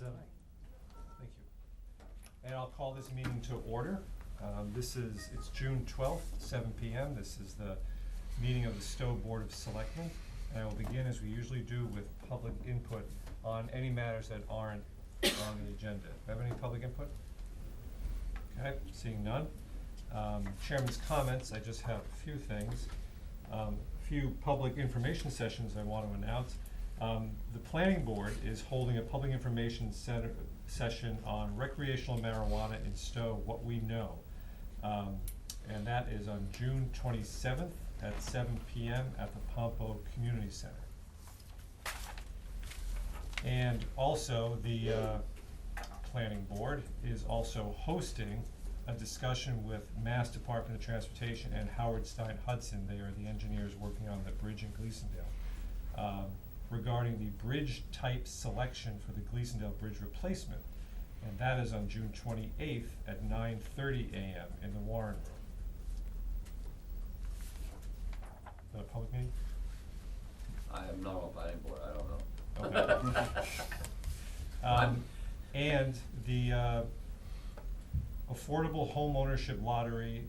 Thank you. And I'll call this meeting to order. It's June 12th, 7 p.m. This is the meeting of the Stow Board of Selectmen. And I will begin, as we usually do, with public input on any matters that aren't on the agenda. Do you have any public input? Okay, seeing none. Chairman's comments, I just have a few things. A few public information sessions I want to announce. The planning board is holding a public information session on recreational marijuana in Stow, what we know. And that is on June 27th at 7 p.m. at the Pompo Community Center. And also the planning board is also hosting a discussion with Mass Department of Transportation and Howard Stein Hudson. They are the engineers working on the bridge in Gleasondale, regarding the bridge type selection for the Gleasondale Bridge replacement. And that is on June 28th at 9:30 a.m. in the Warren Room. Is that a public meeting? I am not on planning board, I don't know. Okay. And the Affordable Home Ownership Lottery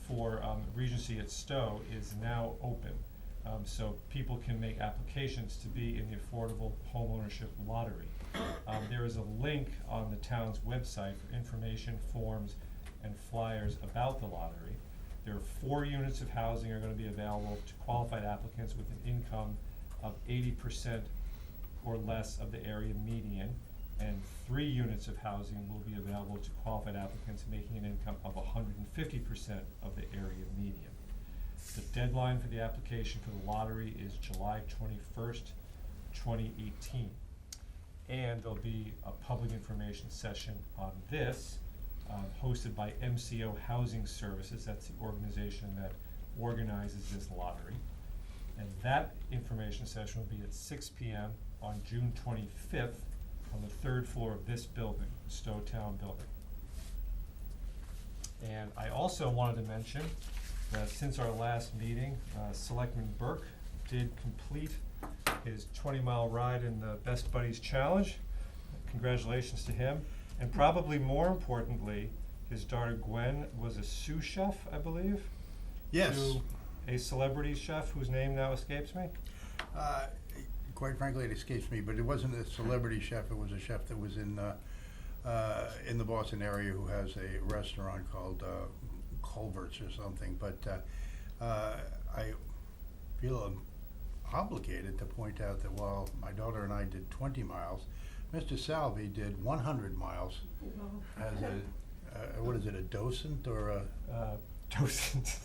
for Regency at Stow is now open. So people can make applications to be in the Affordable Home Ownership Lottery. There is a link on the town's website for information, forms, and flyers about the lottery. There are 4 units of housing are going to be available to qualified applicants with an income of 80% or less of the area median, and 3 units of housing will be available to qualified applicants making an income of 150% of the area median. The deadline for the application for the lottery is July 21st, 2018. And there'll be a public information session on this, hosted by MCO Housing Services. That's the organization that organizes this lottery. And that information session will be at 6 p.m. on June 25th on the 3rd floor of this building, the Stow Town Building. And I also wanted to mention that since our last meeting, Selectman Burke did complete his 20-mile ride in the Best Buddies Challenge. Congratulations to him. And probably more importantly, his daughter Gwen was a sous chef, I believe? Yes. To a celebrity chef whose name now escapes me? Quite frankly, it escapes me, but it wasn't a celebrity chef. It was a chef that was in the Boston area who has a restaurant called Culverts or something. But I feel obligated to point out that while my daughter and I did 20 miles, Mr. Salvi did 100 miles as what is it, a docent or a... Docent.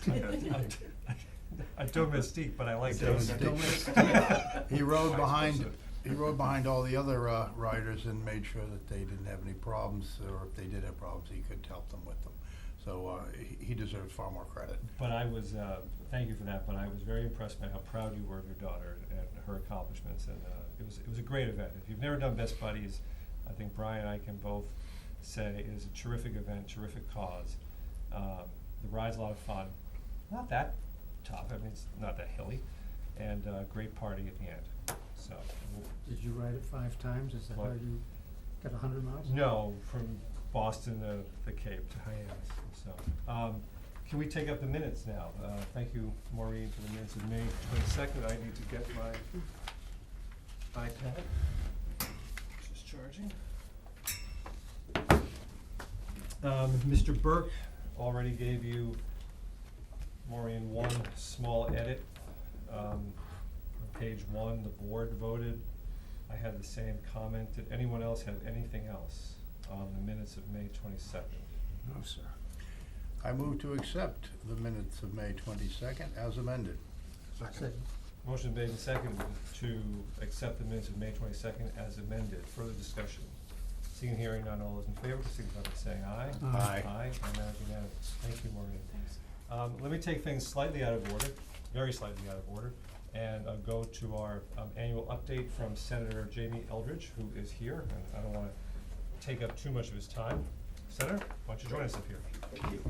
I don't mystique, but I like docent. He rode behind all the other riders and made sure that they didn't have any problems, or if they did have problems, he could help them with them. So he deserves far more credit. But I was, thank you for that, but I was very impressed by how proud you were of your daughter and her accomplishments, and it was a great event. If you've never done Best Buddies, I think Brian and I can both say it is a terrific event, terrific cause. The ride's a lot of fun. Not that tough, I mean, it's not that hilly, and great party at the end. So. Did you ride it 5 times? Is that how you got 100 miles? No, from Boston to the Cape to Hyannis. So, can we take up the minutes now? Thank you, Maureen, for the minutes of May 22nd. I need to get my iPad. Just charging. Mr. Burke already gave you, Maureen, one small edit. On page 1, the board voted. I had the same comment. Did anyone else have anything else on the minutes of May 22nd? No, sir. I move to accept the minutes of May 22nd as amended. Second. Motion made and seconded to accept the minutes of May 22nd as amended. Further discussion? Seeing and hearing none, all those in favor, signify by saying aye. Aye. Aye, and that is unanimous. Thank you, Maureen. Thanks. Let me take things slightly out of order, very slightly out of order, and go to our annual update from Senator Jamie Eldridge, who is here, and I don't want to take up too much of his time. Senator, why don't you join us up here? Thank you.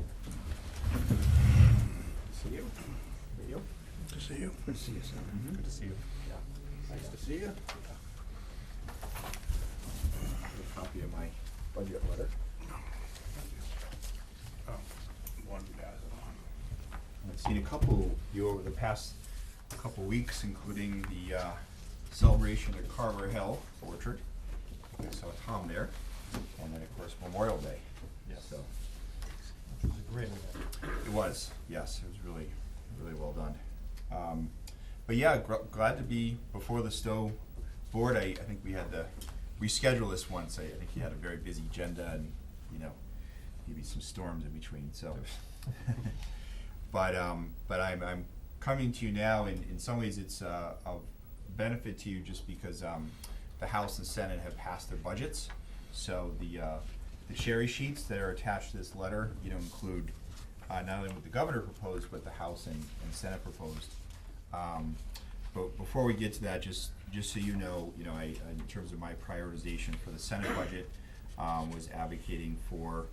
See you. You. Good to see you. Good to see you, sir. Good to see you. Yeah. Nice to see you. budget letter. Oh, one pass it on. I've seen a couple of you over the past couple of weeks, including the celebration at Carver Hill Orchard. I saw Tom there, and then of course Memorial Day. Yes. So Which was a great event. it was, yes, it was really, really well done. But yeah, glad to be before the Stow board. I think we had to reschedule this once. I think you had a very busy agenda and, you know, maybe some storms in between, so. But I'm coming to you now, in some ways it's of benefit to you just because the House and Senate have passed their budgets. So the cherry sheets that are attached to this letter, you know, include not only what the governor proposed, but the House and Senate proposed. But before we get to that, just so you know, I, in terms of my prioritization for the Senate budget, was advocating for,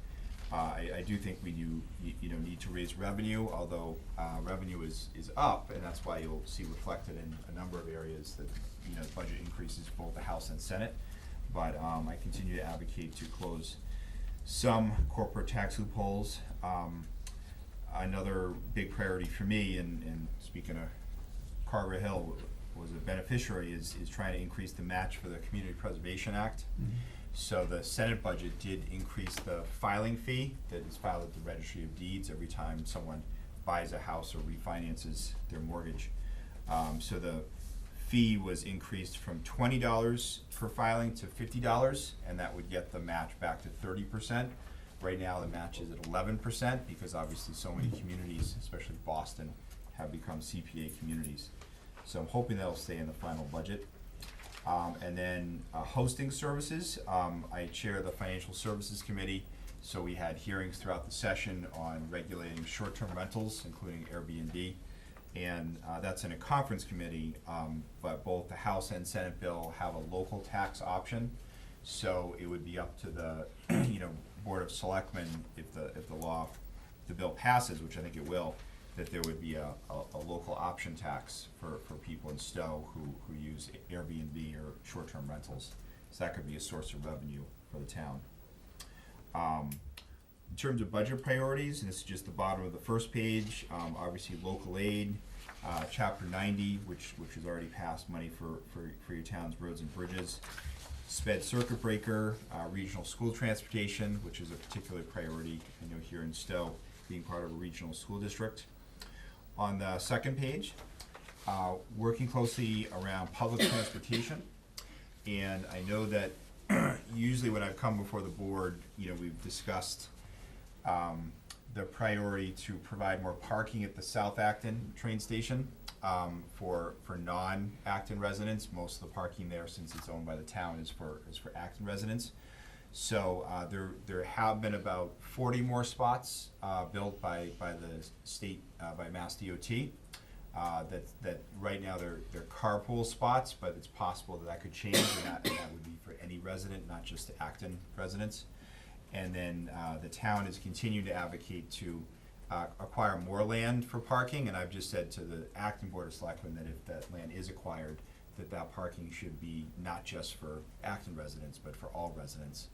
I do think we do, you know, need to raise revenue, although revenue is up, and that's why you'll see reflected in a number of areas that, you know, budget increases both the House and Senate. But I continue to advocate to close some corporate tax loopholes. Another big priority for me, and speaking of Carver Hill was a beneficiary, is trying to increase the match for the Community Preservation Act. Mm-hmm. So the Senate budget did increase the filing fee that is filed at the Registry of Deeds every time someone buys a house or refinances their mortgage. So the fee was increased from $20 per filing to $50, and that would get the match back to 30%. Right now, the match is at 11% because obviously so many communities, especially Boston, have become CPA communities. So I'm hoping that'll stay in the final budget. And then hosting services, I chair the Financial Services Committee, so we had hearings throughout the session on regulating short-term rentals, including Airbnb. And that's in a conference committee, but both the House and Senate bill have a local tax option. So it would be up to the you know, Board of Selectmen, if the bill passes, which I think it will, that there would be a local option tax for people in Stow who use Airbnb or short-term rentals. So that could be a source of revenue for the town. In terms of budget priorities, and this is just the bottom of the first page, obviously local aid, Chapter 90, which has already passed money for your town's roads and bridges. Sped circuit breaker, regional school transportation, which is a particular priority, I know here in Stow, being part of a regional school district. On the second page, working closely around public transportation. And I know that usually when I've come before the board, you know, we've discussed the priority to provide more parking at the South Acton train station for non-Acton residents. Most of the parking there, since it's owned by the town, is for Acton residents. So there have been about 40 more spots built by the state, by Mass DOT. That right now they're carpool spots, but it's possible that could change, and that would be for any resident, not just the Acton residents. And then the town has continued to advocate to acquire more land for parking, and I've just said to the Acton Board of Selectmen that if that land is acquired, that parking should be not just for Acton residents, but for all residents.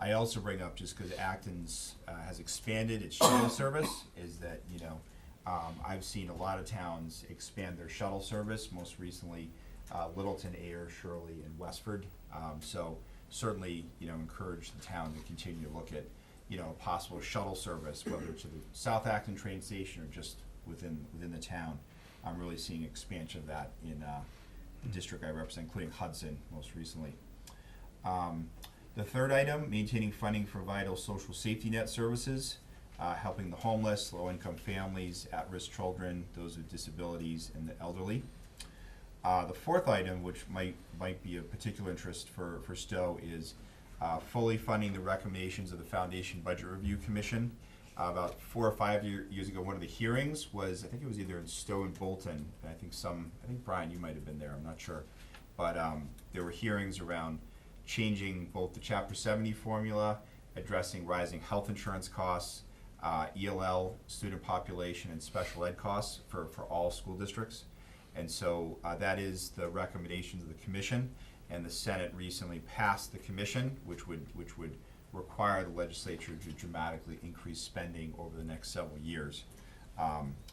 I also bring up, just because Acton's has expanded its shuttle service, is that, you know, I've seen a lot of towns expand their shuttle service, most recently Littleton, Ayer, Shirley, and Westford. So certainly, you know, encourage the town to continue to look at, you know, a possible shuttle service, whether to the South Acton train station or just within the town. I'm really seeing expansion of that in the district I represent, including Hudson most recently. The third item, maintaining funding for vital social safety net services, helping the homeless, low-income families, at-risk children, those with disabilities, and the elderly. The fourth item, which might be of particular interest for Stow, is fully funding the recommendations of the Foundation Budget Review Commission. About 4 or 5 years ago, one of the hearings was, I think it was either in Stow and Bolton, and I think Brian, you might have been there, I'm not sure. But there were hearings around changing both the Chapter 70 formula, addressing rising health insurance costs, ELL student population, and special ed costs for all school districts. And so that is the recommendations of the commission. and the Senate recently passed the commission, which would require the legislature to dramatically increase spending over the next several years.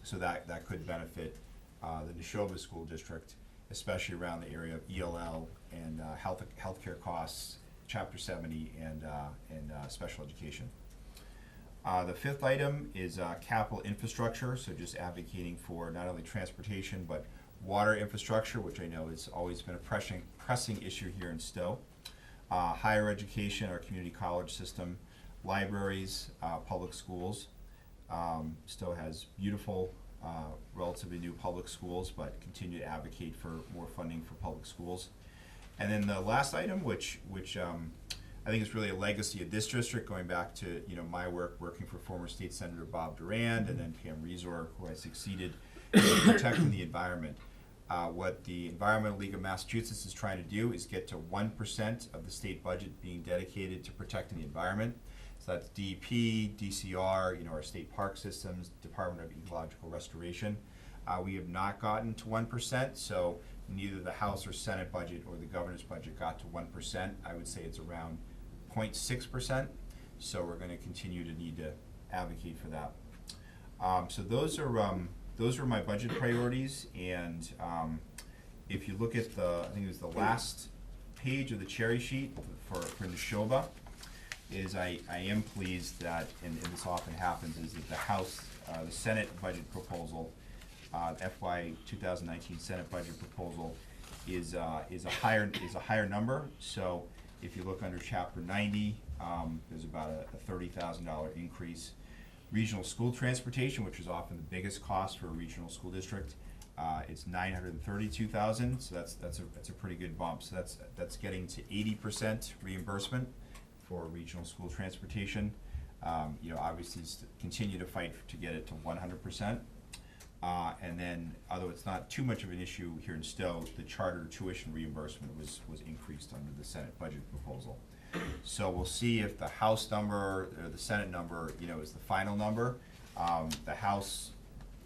So that could benefit the Neshoba School District, especially around the area of ELL and healthcare costs, Chapter 70, and special education. The fifth item is capital infrastructure, so just advocating for not only transportation but water infrastructure, which I know has always been a pressing issue here in Stow. Higher education, our community college system, libraries, public schools. Stow has beautiful, relatively new public schools, but continue to advocate for more funding for public schools. And then the last item, which I think is really a legacy of this district, going back to my working for former State Senator Bob Durand and then Pam Rezor, who I succeeded in protecting the environment. What the Environmental League of Massachusetts is trying to do is get to 1% of the state budget being dedicated to protecting the environment. So that's DEP, DCR, our state park systems, Department of Ecological Restoration. We have not gotten to 1%, so neither the House or Senate budget or the governor's budget got to 1%. I would say it's around 0.6%, so we're going to continue to need to advocate for that. So those are my budget priorities, and if you look at I think it was the last page of the cherry sheet for Neshoba, is I am pleased that, and this often happens, is that the Senate budget proposal, FY 2019 Senate budget proposal is a higher number. So if you look under Chapter 90, there's about a $30,000 increase. Regional school transportation, which is often the biggest cost for a regional school district, it's $932,000. So that's a pretty good bump. So that's getting to 80% reimbursement for regional school transportation. Obviously continue to fight to get it to 100%. And then, although it's not too much of an issue here in Stow, the charter tuition reimbursement was increased under the Senate budget proposal. So we'll see if the House number or the Senate number, is the final number. The House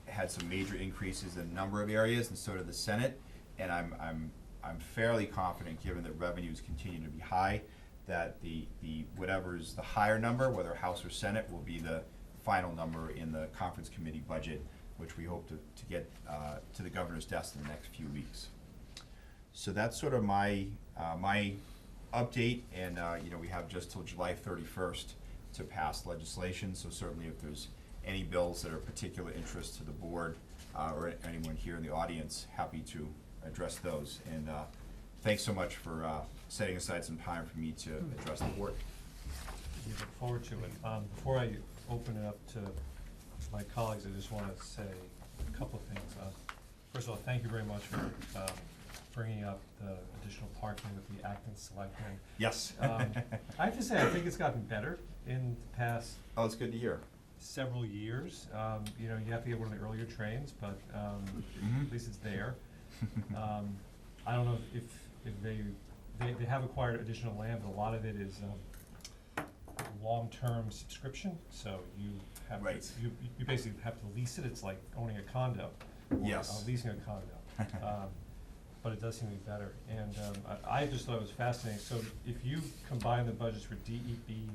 had some major increases in a number of areas, and so did the Senate. And I'm fairly confident, given that revenues continue to be high, that the whatever's the higher number, whether House or Senate, will be the final number in the conference committee budget, which we hope to get to the governor's desk in the next few weeks. So that's sort of my update, and we have just till July 31st to pass legislation. So certainly, if there's any bills that are of particular interest to the board or anyone here in the audience, happy to address those. And thanks so much for setting aside some time for me to address the board. We look forward to it. Before I open it up to my colleagues, I just want to say a couple of things. First of all, thank you very much for bringing up the additional parking with the acting selectmen. Yes. I have to say, I think it's gotten better in the past Oh, it's good to hear. several years. You have to get one of the earlier trains, but at least it's there. I don't know if they have acquired additional land, but a lot of it is long-term subscription, so you have Right. you basically have to lease it. It's like owning a condo, or Yes. leasing a condo. But it does seem to be better, and I just thought it was fascinating. So if you combine the budgets for DEP,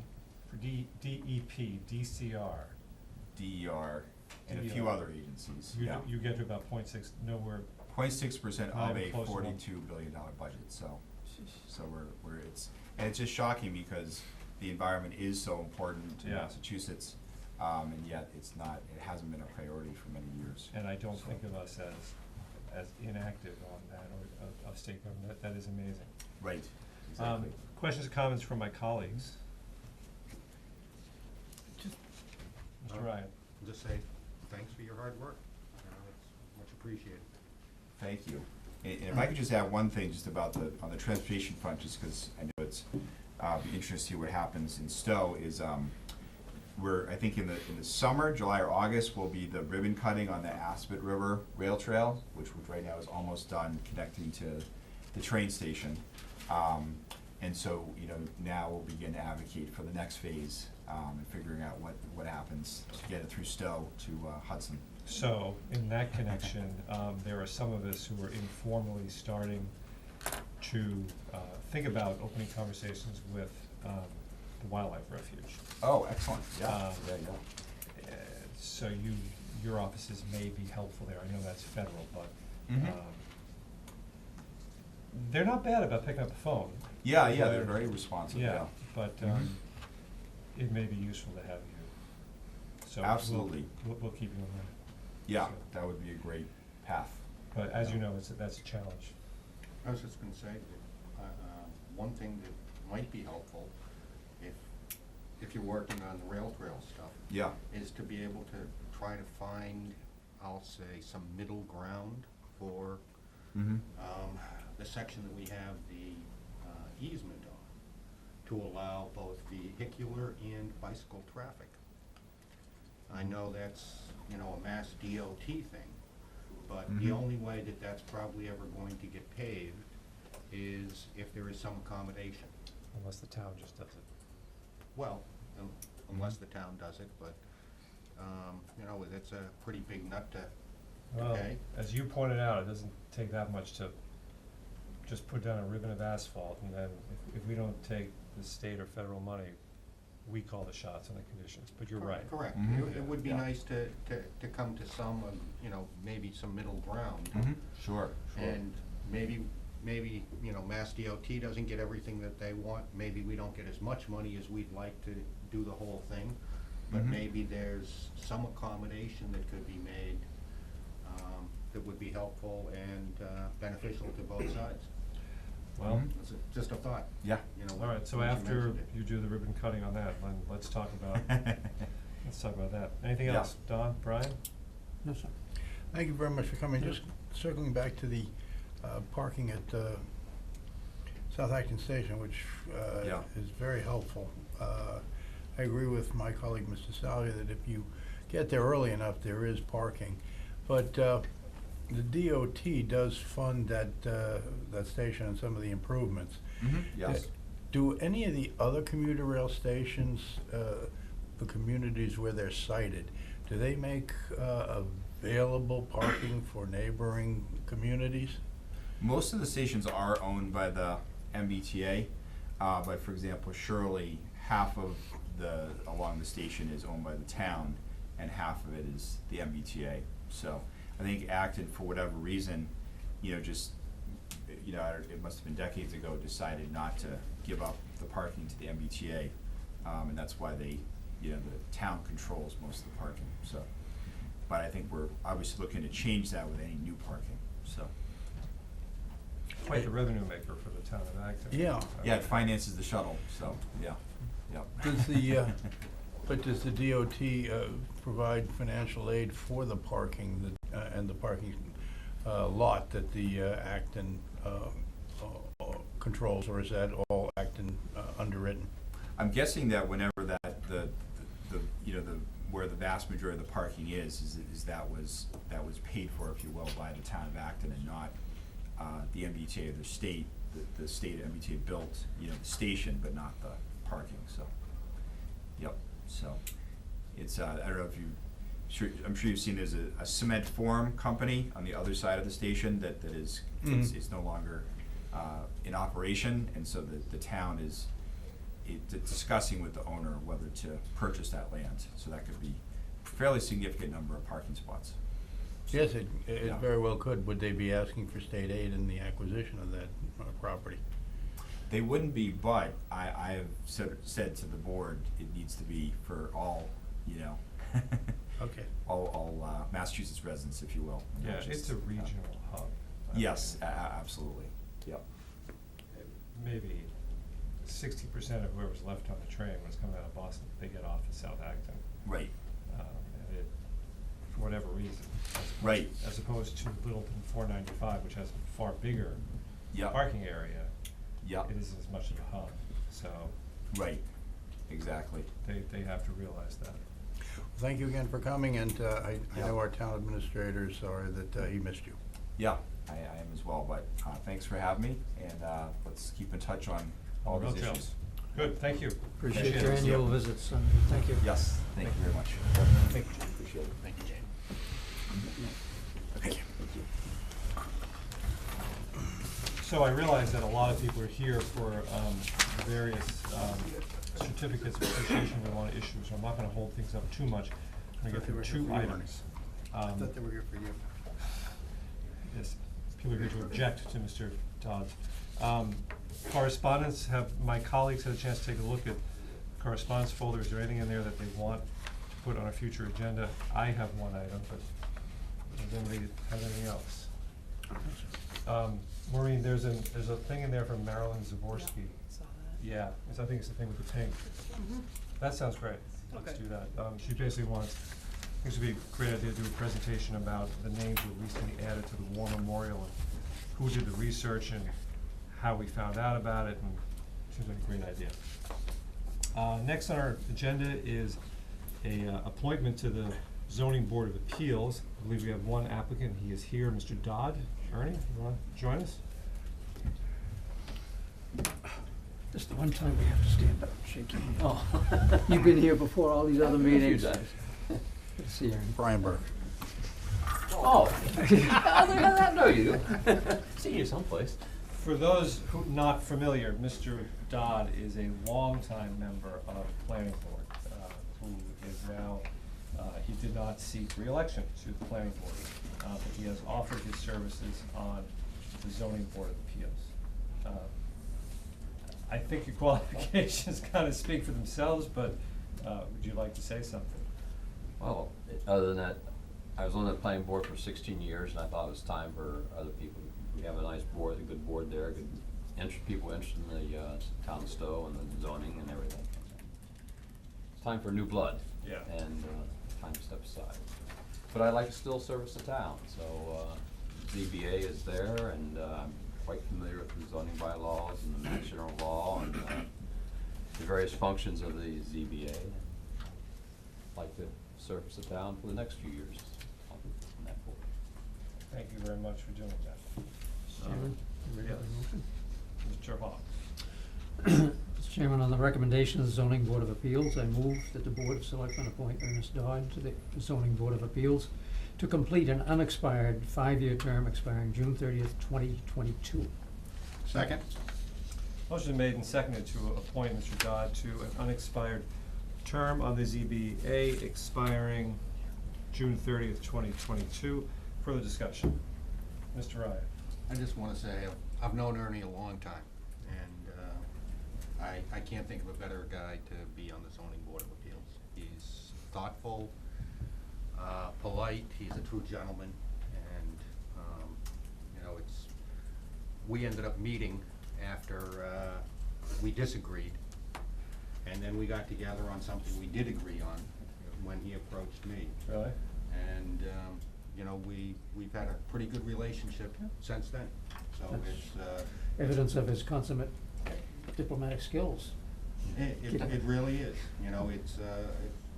DCR, DER, and a DER. few other agencies. you get to about 0.6, nowhere. 0.6% Not of even a close to one. $42 billion budget. So it's just shocking because the environment is so important to Yeah. Massachusetts, and yet it hasn't been a priority for many years. And I don't So- think of us as inactive on that, or of state government. That is amazing. Right, exactly. Questions or comments from my colleagues? Just, Mr. Ryan? just say, thanks for your hard work. It's much appreciated. Thank you. And if I could just add one thing just about on the transportation front, just because I know it's be interesting to see what happens in Stow, is I think in the summer, July or August, will be the ribbon cutting on the Aspet River Rail Trail, which right now is almost done, connecting to the train station. And so, now we'll begin to advocate for the next phase, and figuring out what happens to get it through Stow to Hudson. So, in that connection, there are some of us who are informally starting to think about opening conversations with the wildlife refuge. Oh, excellent, yeah, Um, yeah. So your offices may be helpful there. I know that's federal, but Mhm. they're not bad about picking up the phone. Yeah, yeah, they're very responsive, yeah. Yeah, but Mhm. it may be useful to have you. So Absolutely. we'll keep you in mind. Yeah, So- that would be a great path. But as you know, that's a challenge. I was just gonna say, that, one thing that might be helpful, if you're working on the rail trail stuff, Yeah, is to be able to try to find, I'll say, some middle ground for, mm-hmm, the section that we have the easement on, to allow both vehicular and bicycle traffic. I know that's, a Mass DOT thing, but the Mhm. only way that that's probably ever going to get paved is if there is some accommodation. Unless the town just does it. Well, unless the town does it, but, it's a pretty big nut to Well, pay. as you pointed out, it doesn't take that much to just put down a ribbon of asphalt, and then if we don't take the state or federal money, we call the shots on the conditions, but you're right. Correct. Mhm. It would be Yeah. nice to come to some, maybe some middle ground. mm-hmm, sure, sure. And maybe, Mass DOT doesn't get everything that they want, maybe we don't get as much money as we'd like to do the whole thing, but Mhm. maybe there's some accommodation that could be made, that would be helpful and, beneficial to both sides. Well, Mhm. It's just a thought, Yeah. all right, so once you after mentioned it. you do the ribbon cutting on that, then let's talk about, that. Anything Yeah. else? Don, Brian? No, sir. Thank you very much for coming. Just circling back to the parking at South Acton Station, which Yeah. is very helpful. I agree with my colleague, Mr. Salvia, that if you get there early enough, there is parking. But the DOT does fund that station and some of the improvements. Mhm, yes. Do any of the other commuter rail stations, the communities where they're sited, do they make available parking for neighboring communities? Most of the stations are owned by the MBTA, but for example, Shirley, half of along the station is owned by the town, and half of it is the MBTA. So I think Acton, for whatever reason, it must have been decades ago, decided not to give up the parking to the MBTA, and that's why the town controls most of the parking, so. But I think we're obviously looking to change that with any new parking, so. Quite the revenue maker for the town of Acton. Yeah. Yeah, it finances the shuttle, so, yeah, Does does the DOT provide financial aid for the parking and the parking lot that the Acton controls, or is that all Acton underwritten? I'm guessing that whenever where the vast majority of the parking is that was paid for, if you will, by the town of Acton and not the MBTA or the state. The state MBTA built, the station, but not the parking, so. Yep, so, it's, I don't know if I'm sure you've seen there's a cement form company on the other side of the station that is, it's no longer in operation, and so the town is discussing with the owner whether to purchase that land, so that could be a fairly significant number of parking spots. Yes, it Yeah. very well could. Would they be asking for state aid in the acquisition of that property? They wouldn't be, but I have said to the board, it needs to be for all, Okay. all Massachusetts residents, if you will. Yeah, not it's just, a regional hub. Yes, absolutely, yep. Maybe 60% of whoever's left on the train when it's coming out of Boston, they get off at South Acton. Right, And it, for whatever reason. Right. As opposed to Littleton 495, which has a far bigger Yep. parking area. Yep. It isn't as much of a hub, so right, exactly. they have to realize that. Thank you again for coming, and I Yeah. know our town administrator is sorry that he missed you. Yeah, I am as well, but thanks for having me, and let's keep in touch on all No these tells. issues. Good, thank you. Appreciate Appreciate your it. annual Yep. visits, thank you. Yes, thank you very much. Thank you. Appreciate it. Thank you, Jane. Thank you. So I realize that a lot of people are here for various certificates of appreciation we want to issue, so I'm not gonna hold things up too much. I'm gonna get through two items. I thought they were here for you. Yes, people are here to object to Mr. Dodd. Correspondence, have my colleagues had a chance to take a look at correspondence folder? Is there anything in there that they want to put on a future agenda? I have one item, but does anybody have anything else? Maureen, there's a thing in there from Marilyn Zaborski. Saw that. Yeah, I think it's the thing with the pink. That sounds great. Let's Okay. do that. She basically wants, I think it would be a great idea to do a presentation about the names that recently added to the War Memorial and who did the research and how we found out about it, and seems like a great idea. Next on our agenda is a appointment to the Zoning Board of Appeals. I believe we have one applicant. He is here, Mr. Dodd. Ernie, you wanna join us? Just the one time we have to stand up and shake your hand. Oh. You've been here before all these other meetings. A few times. Good to see you, Ernie. Brian Burke. Oh, how did I know you? See you someplace. For those who not familiar, Mr. Dodd is a longtime member of Planning Board, who is now, he did not seek re-election to the Planning Board, but he has offered his services on the Zoning Board of Appeals. I think your qualifications kind of speak for themselves, but would you like to say something? Well, other than that, I was on the planning board for 16 years, and I thought it was time for other people. We have a nice board, a good board there, good people interested in the town of Stow and the zoning and everything. It's time for new blood. Yeah. And time to step aside. But I like to still service the town, so ZBA is there, and I'm quite familiar with the zoning bylaws and the Mass General Law and the various functions of the ZBA. I'd like to service the town for the next few years on that board. Thank you very much for doing that. Chairman, you ready for the motion? Mr. Hawes. Mr. Chairman, on the recommendation of the Zoning Board of Appeals, I move that the Board of Selectmen appoint Ernest Dodd to the Zoning Board of Appeals to complete an unexpired 5-year term expiring June 30th, 2022. Second? Motion made and seconded to appoint Mr. Dodd to an unexpired term on the ZBA expiring June 30th, 2022. Further discussion. Mr. Ryan. I just wanna say, I've known Ernie a long time, and I can't think of a better guy to be on the zoning board of appeals. He's thoughtful, polite, he's a true gentleman, and, we ended up meeting after, we disagreed, and then we got together on something we did agree on when he approached me. Really? And, we've had a pretty good relationship since then, so it's, Evidence of his consummate diplomatic skills. it really is, it's,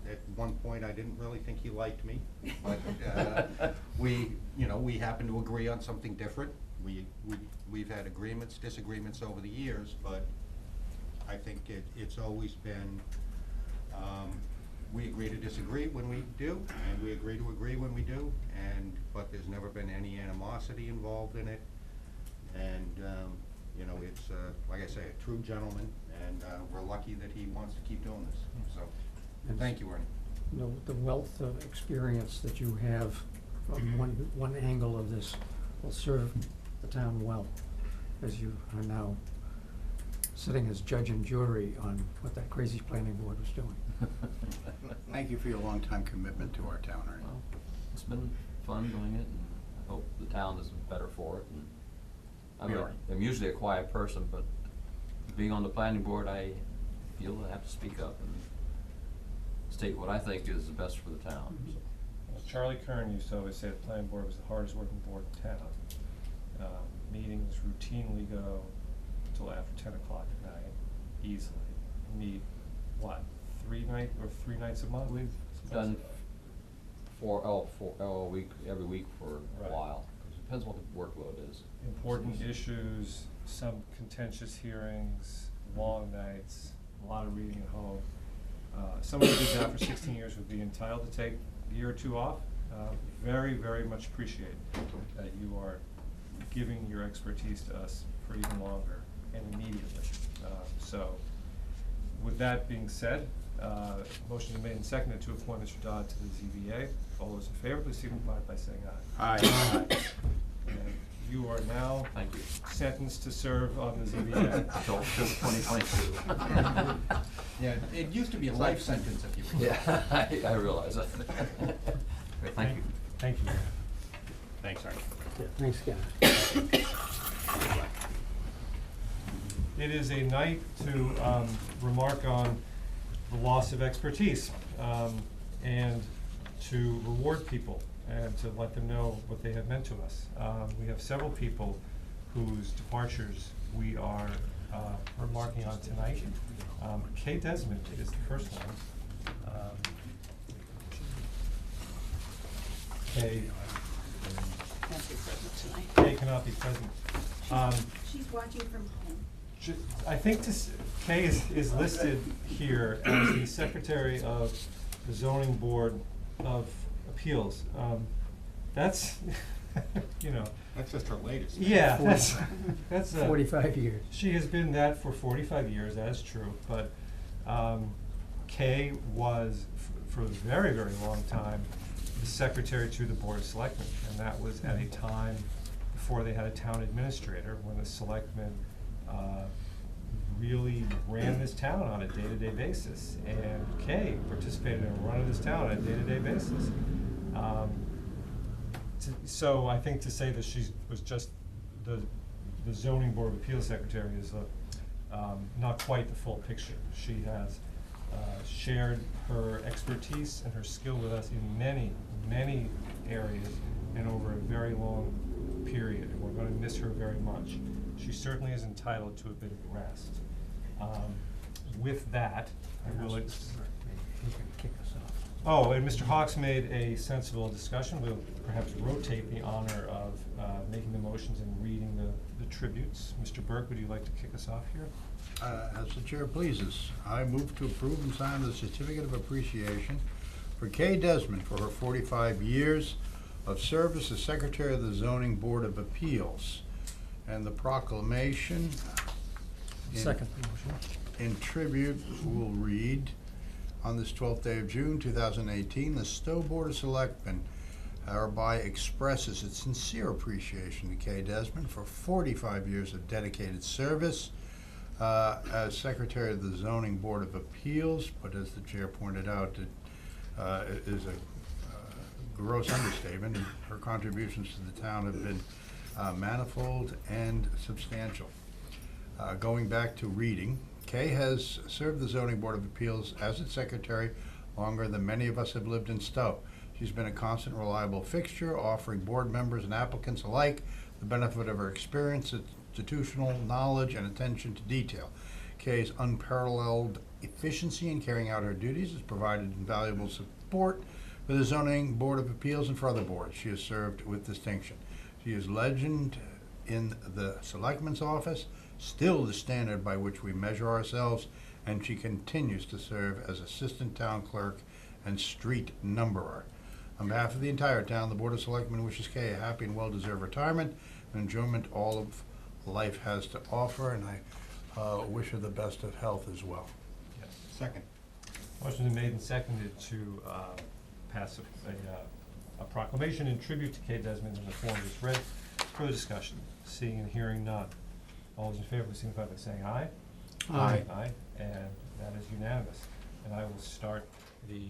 at one point, I didn't really think he liked me, but, we happen to agree on something different. We've had agreements, disagreements over the years, but I think it's always been, we agree to disagree when we do, and we agree to agree when we do, but there's never been any animosity involved in it. And, it's, like I say, a true gentleman, and, we're lucky that he wants to keep doing this, so, thank you, Ernie. The wealth of experience that you have from one angle of this will serve the town well, as you are now sitting as judge and jury on what that crazy planning board was doing. Thank you for your long-time commitment to our town, Ernie. Well, it's been fun doing it, and I hope the town is better for it. And We are. I'm usually a quiet person, but being on the planning board, I feel I have to speak up and state what I think is the best for the town. So. Well, Charlie Kern used to always say the planning board was the hardest working board in town. Meetings routinely go until after 10 o'clock at night, easily. Meet, what, 3 nights a month? We've done a week, every week for Right. a while. 'Cause it depends what the workload is. Important issues, some contentious hearings, long nights, a lot of reading at home. Someone who did that for 16 years would be entitled to take a year or two off. Very, very much appreciate that you are giving your expertise to us for even longer and immediately. So, with that being said, motion is made and seconded to appoint Mr. Dodd to the ZBA. All those in favor, please signify by saying aye. Aye. And you are now Thank you. sentenced to serve on the ZBA. Till 2022. Yeah, it used to be a life sentence if you were. Yeah, I realize that. Great, thank you. Thank you. Thanks, Ernie. Yeah, thanks, Kevin. It is a night to remark on the loss of expertise and to reward people and to let them know what they have meant to us. We have several people whose departures we are remarking on tonight. Kay Desmond is the first one. Kay cannot be present. She's watching from home. I think Kay is listed here as the Secretary of the Zoning Board of Appeals. That's, you know, That's just her latest. yeah, that's 45 years. she has been that for 45 years, that is true, but Kay was, for a very, very long time, the Secretary to the Board of Selectmen, and that was at a time before they had a town administrator, when the Selectmen really ran this town on a day-to-day basis, and Kay participated in running this town on a day-to-day basis. So I think to say that she was just the zoning board of appeals secretary is not quite the full picture. She has shared her expertise and her skill with us in many, many areas and over a very long period, and we're gonna miss her very much. She certainly is entitled to a bit of rest. With that, I will. You can kick us off. Oh, and Mr. Hawks made a sensible discussion. We'll perhaps rotate the honor of making the motions and reading the tributes. Mr. Burke, would you like to kick us off here? As the chair pleases, I move to approve and sign the certificate of appreciation for Kay Desmond for her 45 years of service as Secretary of the Zoning Board of Appeals. And the proclamation Second motion. in tribute will read, on this 12th day of June 2018, the Stow Board of Selectmen hereby expresses its sincere appreciation to Kay Desmond for 45 years of dedicated service as Secretary of the Zoning Board of Appeals, but as the chair pointed out, it is a gross understatement, and her contributions to the town have been manifold and substantial. Going back to reading, Kay has served the Zoning Board of Appeals as its secretary longer than many of us have lived in Stow. She's been a constant, reliable fixture, offering board members and applicants alike the benefit of her experience, institutional knowledge, and attention to detail. Kay's unparalleled efficiency in carrying out her duties has provided invaluable support for the Zoning Board of Appeals and for other boards. She has served with distinction. She is legend in the Selectmen's office, still the standard by which we measure ourselves, and she continues to serve as Assistant Town Clerk and Street Numberer. On behalf of the entire town, the Board of Selectmen wishes Kay a happy and well-deserved retirement and enjoyment all of life has to offer, and I wish her the best of health as well. Yes. Second. Motion is made and seconded to pass a proclamation in tribute to Kay Desmond in the form just read. Further discussion? Seeing and hearing none. All those in favor, please signify by saying aye. Aye. Aye, and that is unanimous. And I will start the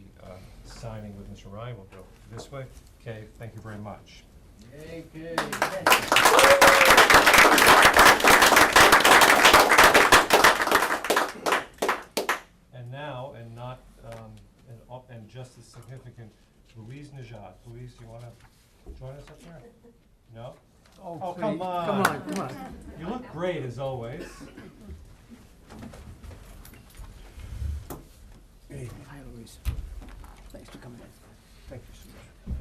signing with Mr. Ryan. We'll go this way. Kay, thank you very much. Yay, Kay. And now, and not, and just as significant, Louise Nejad. Louise, do you want to join us up here? No? Oh, come please. on. Come on, come on. You look great as always. Hey, hi, Louise. Thanks for coming in. Thank you so much.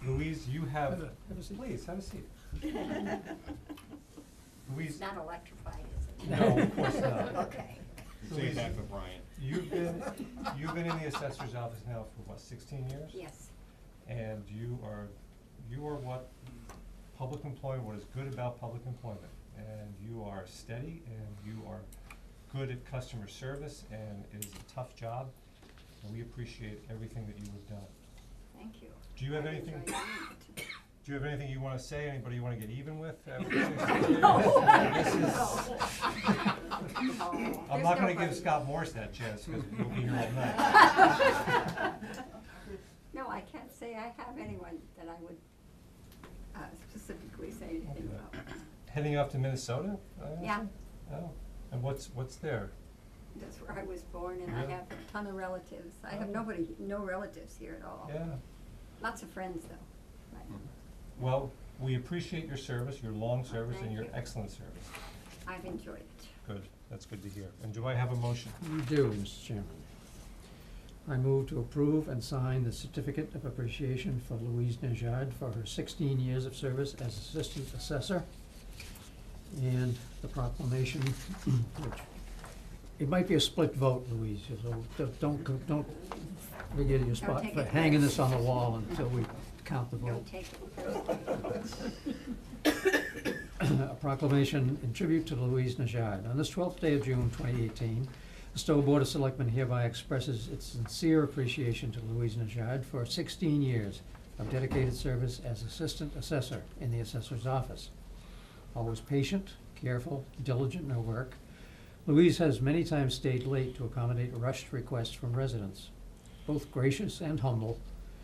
Louise, you have, Have a seat. please, have a seat. Louise, It's not electrified, is it? no, of course not. Okay. Save that for Brian. You've been in the assessor's office now for what, 16 years? Yes. And you are what public employment, what is good about public employment. And you are steady, and you are good at customer service, and it is a tough job, and we appreciate everything that you have done. Thank you. Do you have I've anything- enjoyed doing it. Do you have anything you wanna say, anybody you wanna get even with after 60 years? No. This is, No, I'm there's not gonna nobody. give Scott Morse that chance, cause he'll be here all night. No, I can't say I have anyone that I would specifically say anything about. Heading off to Minnesota, I Yeah. imagine? Oh, and what's there? That's where I was born, and Really? I have a ton of relatives. I have Oh. no relatives here at all. Yeah, Lots of friends, though. Right. well, we appreciate your service, your long service, and Thank your you. excellent service. I've enjoyed it. Good, that's good to hear. And do I have a motion? You do, Mr. Chairman. I move to approve and sign the certificate of appreciation for Louise Nejad for her 16 years of service as Assistant Assessor, and the proclamation, which, it might be a split vote, Louise, so don't forget your spot take for it hanging this on personally. the wall until we count the vote. Don't take it personally. A proclamation in tribute to Louise Nejad. On this 12th day of June 2018, the Stow Board of Selectmen hereby expresses its sincere appreciation to Louise Nejad for 16 years of dedicated service as Assistant Assessor in the Assessor's Office. Always patient, careful, diligent in her work, Louise has many times stayed late to accommodate rushed requests from residents. Both gracious and humble,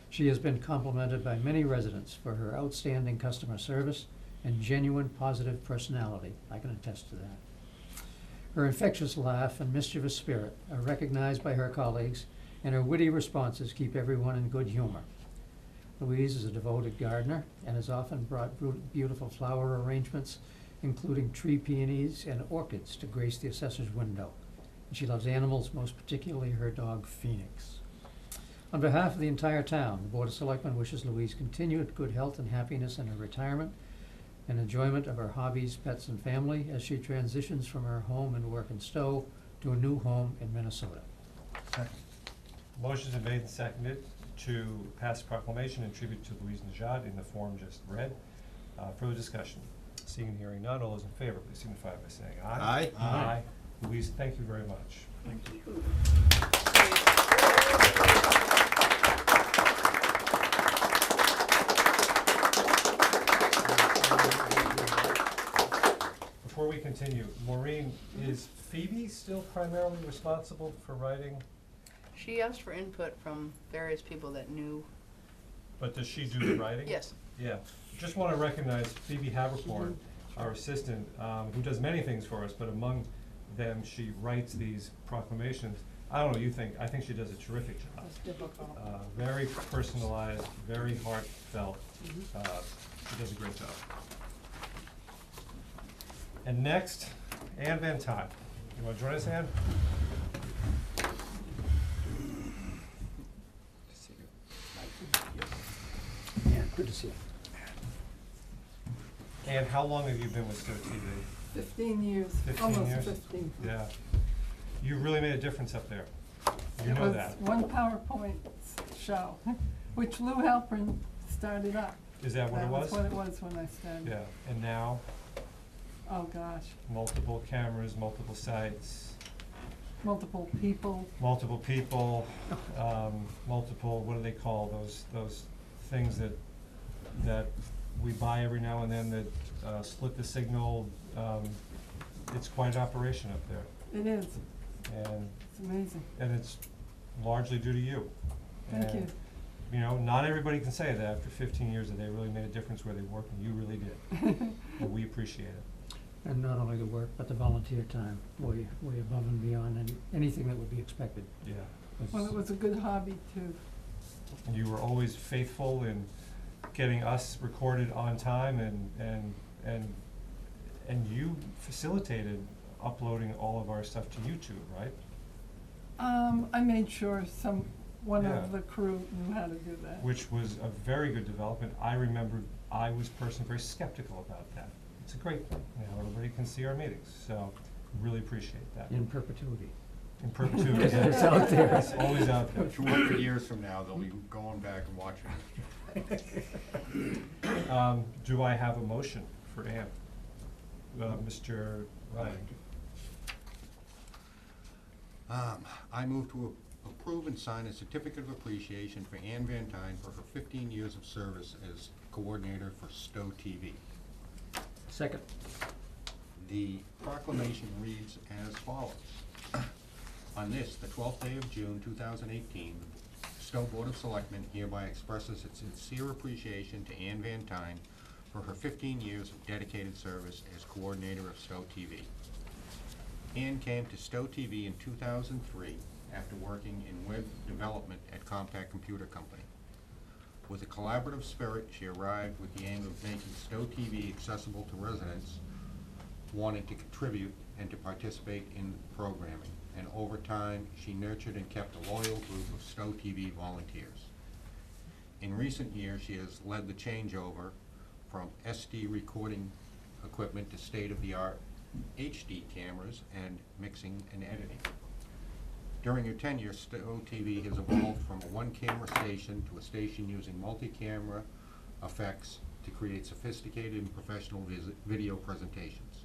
she has been complimented by many residents for her outstanding customer service and genuine positive personality. I can attest to that. Her infectious laugh and mischievous spirit are recognized by her colleagues, and her witty responses keep everyone in good humor. Louise is a devoted gardener and has often brought beautiful flower arrangements, including tree peonies and orchids, to grace the assessor's window. And she loves animals, most particularly her dog Phoenix. On behalf of the entire town, the Board of Selectmen wishes Louise continued good health and happiness in her retirement and enjoyment of her hobbies, pets, and family as she transitions from her home and work in Stow to a new home in Minnesota. Motion's been made and seconded to pass proclamation in tribute to Louise Nejad in the form just read. Further discussion? Seeing and hearing none, all those in favor, please signify by saying aye. Aye. Aye. Louise, thank you very much. Thank you. Before we continue, Maureen, is Phoebe still primarily responsible for writing, She asked for input from various people that knew. but does she do the writing? Yes. Yeah, just wanna recognize Phoebe Havercorn, our assistant, who does many things for us, but among them, she writes these proclamations. I don't know what you think, I think she does a terrific job. It's difficult. Very personalized, very heartfelt, she does a great job. And next, Ann VanTine. You wanna join us, Ann? Yeah, good to see you. Ann, how long have you been with Stow TV? 15 years, 15 almost years? 15. Yeah. You really made a difference up there. You know that. It was one PowerPoint show, which Lou Halpern started up. Is that what it was? That was what it was when I started. Yeah, and now, Oh, gosh, multiple cameras, multiple sites, multiple people. multiple people, multiple, what do they call those things that we buy every now and then that, split the signal, it's quite an operation up there. It is, And, it's amazing. it's largely due to you. Thank you. And, you know, not everybody can say that after 15 years that they really made a difference where they work, and you really did. And we appreciate it. And not only the work, but the volunteer time, way above and beyond anything that would be expected. Yeah. Well, it was a good hobby, too. And you were always faithful in getting us recorded on time, and you facilitated uploading all of our stuff to YouTube, right? I made sure one Yeah. of the crew knew how to do that. Which was a very good development. I remember I was personally very skeptical about that. It's a great thing, you know, everybody can see our meetings, so really appreciate that. In perpetuity. In perpetuity. It's out there. It's always out there. 200 years from now, they'll be going back and watching it. Do I have a motion for Ann? Mr. Ryan? I move to approve and sign a certificate of appreciation for Ann VanTine for her 15 years of service as coordinator for Stow TV. Second. The proclamation reads as follows. On this, the 12th day of June 2018, the Stow Board of Selectmen hereby expresses its sincere appreciation to Ann VanTine for her 15 years of dedicated service as coordinator of Stow TV. Ann came to Stow TV in 2003 after working in web development at Compaq Computer Company. With a collaborative spirit, she arrived with the aim of making Stow TV accessible to residents wanting to contribute and to participate in programming. And over time, she nurtured and kept a loyal group of Stow TV volunteers. In recent years, she has led the changeover from SD recording equipment to state-of-the-art HD cameras and mixing and editing. During her tenure, Stow TV has evolved from a one-camera station to a station using multi-camera effects to create sophisticated and professional video presentations.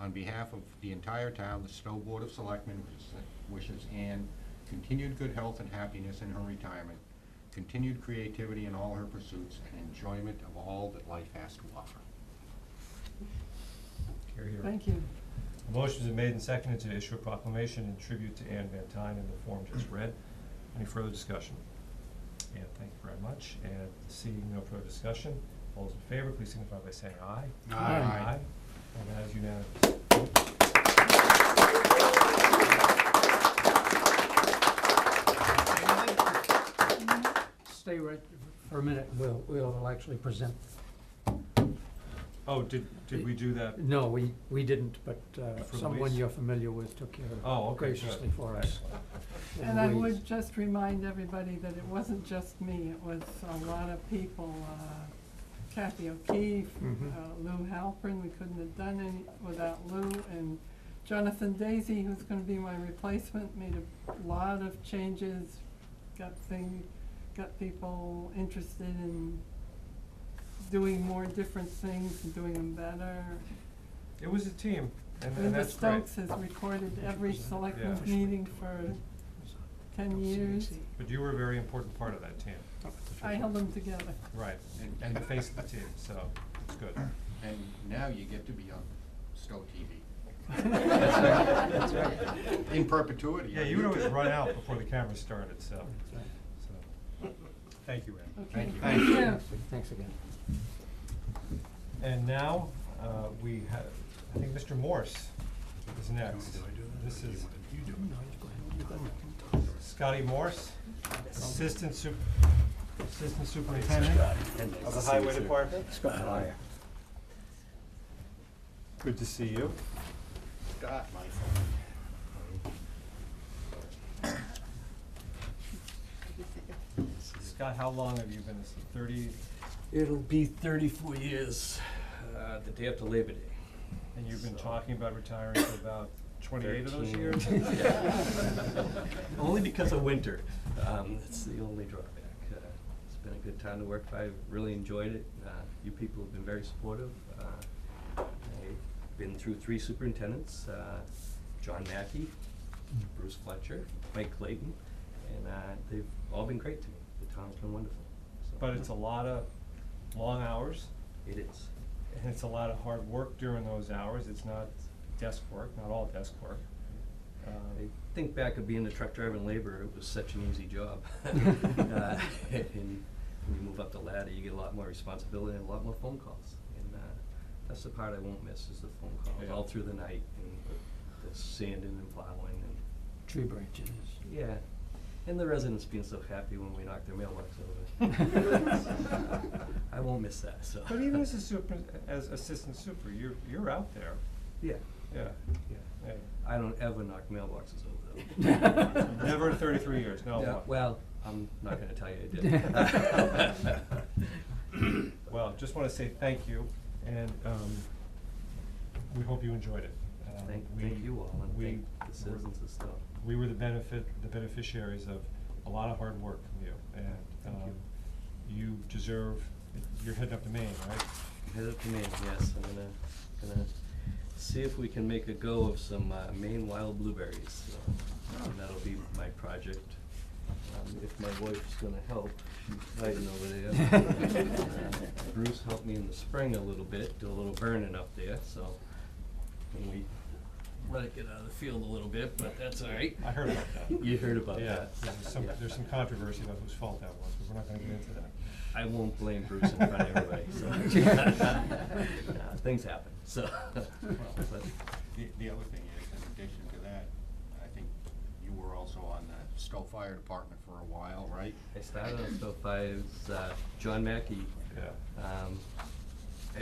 On behalf of the entire town, the Stow Board of Selectmen wishes Ann continued good health and happiness in her retirement, continued creativity in all her pursuits, and enjoyment of all that life has to offer. Hear, hear. Thank you. A motion has been made and seconded to issue a proclamation in tribute to Ann VanTine in the form just read. Any further discussion? And thank you very much. And seeing no further discussion, all those in favor, please signify by saying aye. Aye. And that is unanimous. Stay right for a minute, we'll actually present. Oh, did we do that? No, we didn't, but For someone Louise? you're familiar with took care of it Oh, okay, graciously good. for us. And I would just remind everybody that it wasn't just me, it was a lot of people, Kathy O'Keefe, Mhm. Lou Halpern, we couldn't have done any without Lou, and Jonathan Daisy, who's gonna be my replacement, made a lot of changes, got people interested in doing more different things and doing them better. It was a team, and Linda that's great. Stokes has recorded every selectmen's Yeah. meeting for 10 years. But you were a very important part of that team. I held them together. Right, and the face of the team, so it's good. And now you get to be on Stow TV. That's right. In perpetuity. Yeah, you would always run out before the camera started, so. Thank you, Ann. Okay, Thank you. Yeah. Thanks again. And now, we have, I think Mr. Morse is next. This is Scotty Morse, Assistant Superintendent of the Highway Department. Scott, how are you? Good to see you. Scott, my Scott, how long have you been, 30, It'll be 34 years, the day after Labor Day. and you've been talking about retiring for about 28 of those 13. years? Only because of winter. That's the only drawback. It's been a good time to work. I've really enjoyed it. You people have been very supportive. I've been through 3 superintendents, John Mackey, Bruce Fletcher, Mike Clayton, and they've all been great to me. The town's been wonderful. So, But it's a lot of long hours, It is. and it's a lot of hard work during those hours. It's not desk work, not all desk work. I think back of being a truck driver in labor, it was such an easy job. And when you move up the ladder, you get a lot more responsibility and a lot more phone calls. And that's the part I won't miss, is the phone calls Yeah. all through the night, and the sanding and plowing and, Tree branches. yeah. And the residents being so happy when we knock their mailbox over. I won't miss that, so. But even as a as assistant super, you're out there. Yeah, Yeah. yeah. Yeah. I don't ever knock mailboxes over though. Never in 33 years, no. Yeah, well, I'm not gonna tell you I did. Well, just want to say thank you, and we hope you enjoyed it. Thank we- you all, and we thank the were- citizens of Stow. We were the beneficiaries of a lot of hard work from you, and, Thank you. you deserve, you're heading up to Maine, right? Head up to Maine, yes, I'm gonna see if we can make a go of some, Maine wild blueberries, so, and that'll be my project. If my wife's gonna help, she's hiding over there. Bruce helped me in the spring a little bit, do a little burning up there, so, when we let it get out of the field a little bit, but that's all right. I heard about that. You heard about Yeah, that. there's some controversy about whose fault that was, but we're not gonna get into that. I won't blame Bruce in front of everybody, so. Things happen, so. But The other thing is, in addition to that, I think you were also on the Stow Fire Department for a while, right? I started on Stow Fire, it was, John Mackey. Yeah.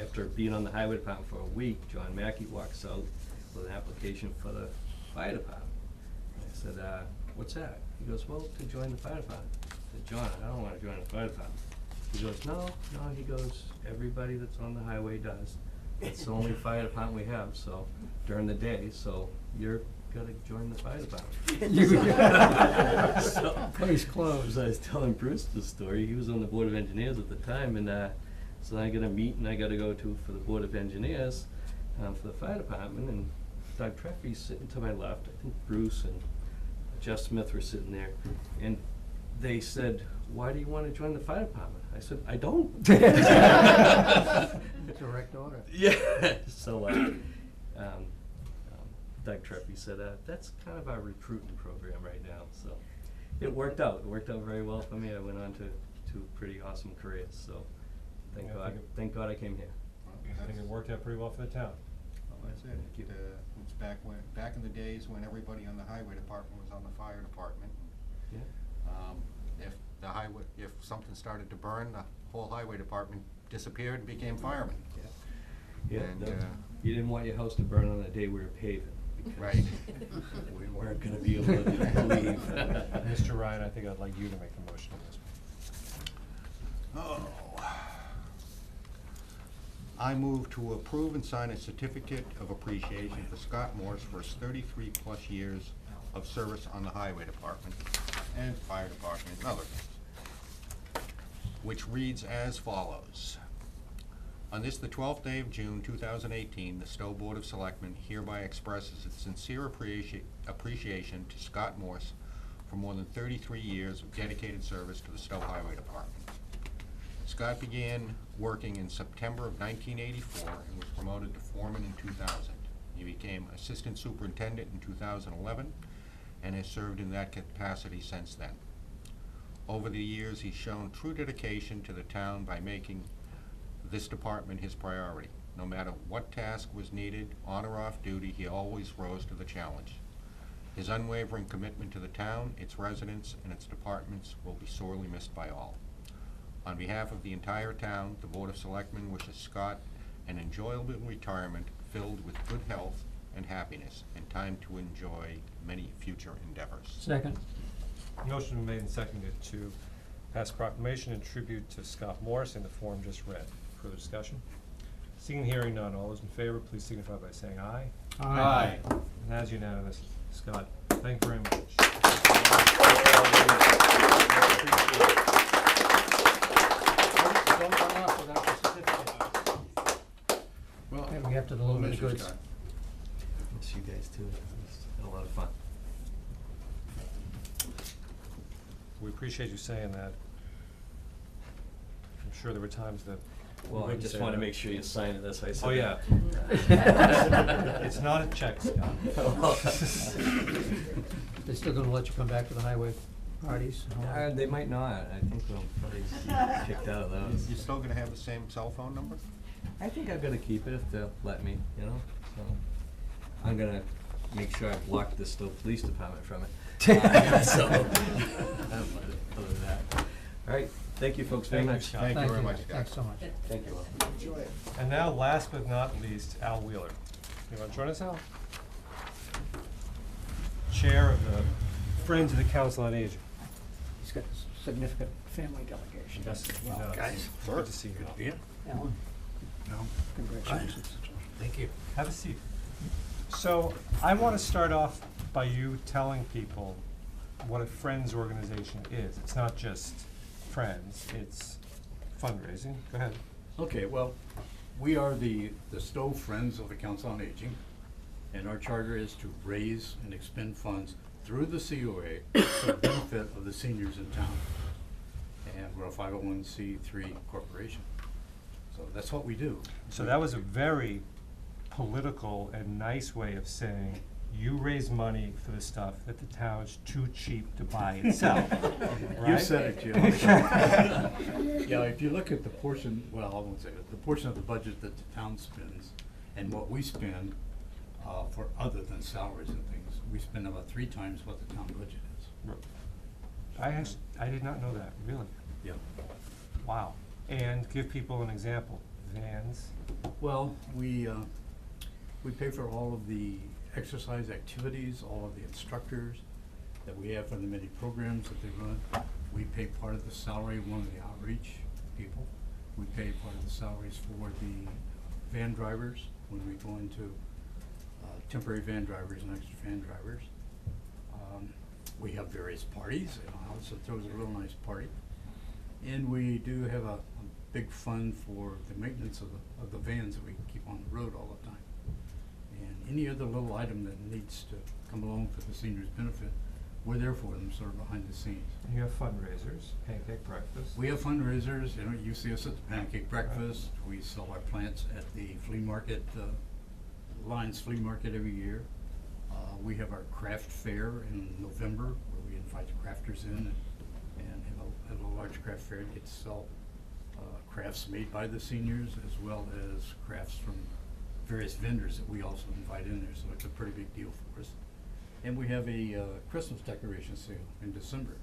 After being on the highway department for a week, John Mackey walks out with an application for the fire department. I said, what's that? He goes, well, to join the fire department. I said, John, I don't wanna join the fire department. He goes, no, he goes, everybody that's on the highway does. It's the only fire department we have, so, during the day, so you're gonna join the fire department. So, Place closed. I was telling Bruce the story, he was on the Board of Engineers at the time, and, so I got a meeting I gotta go to for the Board of Engineers, for the fire department, and Doug Treffy's sitting to my left, I think Bruce and Jeff Smith were sitting there, and they said, why do you wanna join the fire department? I said, I don't. Direct order. Yeah, so, Doug Treffy said, that's kind of our recruiting program right now, so it worked out very well for me. I went on to pretty awesome careers, so Yeah, I think it- I came here. I think it worked out pretty well for the town. Well, that's it. Thank you. It's back in the days when everybody on the highway department was on the fire department. Yeah. If something started to burn, the whole highway department disappeared and became firemen. Yeah, And, you didn't want your house to burn on the day we were paving. because Right. We weren't gonna be able to leave. Mr. Ryan, I think I'd like you to make the motion on this one. Oh. I move to approve and sign a certificate of appreciation for Scott Morse for his 33-plus years of service on the highway department and fire department and other things, which reads as follows. On this, the 12th day of June 2018, the Stow Board of Selectmen hereby expresses its sincere appreciation to Scott Morse for more than 33 years of dedicated service to the Stow Highway Department. Scott began working in September of 1984 and was promoted to foreman in 2000. He became assistant superintendent in 2011 and has served in that capacity since then. Over the years, he's shown true dedication to the town by making this department his priority. No matter what task was needed, on or off duty, he always rose to the challenge. His unwavering commitment to the town, its residents, and its departments will be sorely missed by all. On behalf of the entire town, the Board of Selectmen wishes Scott an enjoyable retirement filled with good health and happiness and time to enjoy many future endeavors. Second. Motion been made and seconded to pass proclamation and tribute to Scott Morse in the form just read. Further discussion? Seeing and hearing none, all those in favor, please signify by saying aye. Aye. And that's unanimous. Scott, thank you very much. Don't run off without the certificate. Well, Yeah, we have to deliver the Mr. goods. Scott. Miss you guys too. It's been a lot of fun. We appreciate you saying that. I'm sure there were times that we Well, I wouldn't just say wanna that. make sure you sign it, that's why I said Oh, yeah. that. It's not a check, Scott. They're still gonna let you come back to the highway parties? They might not, I think we'll probably be kicked out of those. You're still gonna have the same cell phone number? I think I'm gonna keep it if they'll let me, you know, so. I'm gonna make sure I block the Stow Police Department from it. So, other than that. All right, thank you folks very Thank you, much. Scott. Thank you very much, Scott. Thanks so much. Thank you all. And now, last but not least, Al Wheeler. You wanna join us, Al? Chair of the Friends of the Council on Aging. He's got a significant family delegation. Yes, he Well, does. guys. Good to see you, Al. Yeah. Alan, No. congratulations. Thank you. Have a seat. So I want to start off by you telling people what a Friends organization is. It's not just friends, it's fundraising. Go ahead. Okay, well, we are the Stow Friends of the Council on Aging, and our charter is to raise and expend funds through the COA for the benefit of the seniors in town. And we're a 501c3 corporation, so that's what we do. So that was a very political and nice way of saying you raise money for the stuff that the town's too cheap to buy itself, right? You said it, Jim. Yeah, if you look at the portion, well, I won't say it, the portion of the budget that the town spends and what we spend for other than salaries and things, we spend about 3 times what the town budget is. I did not know that, really. Yeah. Wow. And give people an example. Vans. Well, we pay for all of the exercise activities, all of the instructors that we have for the many programs that they run. We pay part of the salary of one of the outreach people. We pay part of the salaries for the van drivers when we go into temporary van drivers and extra van drivers. We have various parties. Alice throws a real nice party. And we do have a big fund for the maintenance of the vans that we keep on the road all the time. And any other little item that needs to come along for the seniors' benefit, we're there for them, sort of behind the scenes. And you have fundraisers, pancake breakfast. We have fundraisers, you see us at the pancake breakfast. We sell our plants at the flea market, Lions Flea Market every year. We have our craft fair in November where we invite the crafters in and have a large craft fair and get to sell crafts made by the seniors as well as crafts from various vendors that we also invite in there, so it's a pretty big deal for us. And we have a Christmas decoration sale in December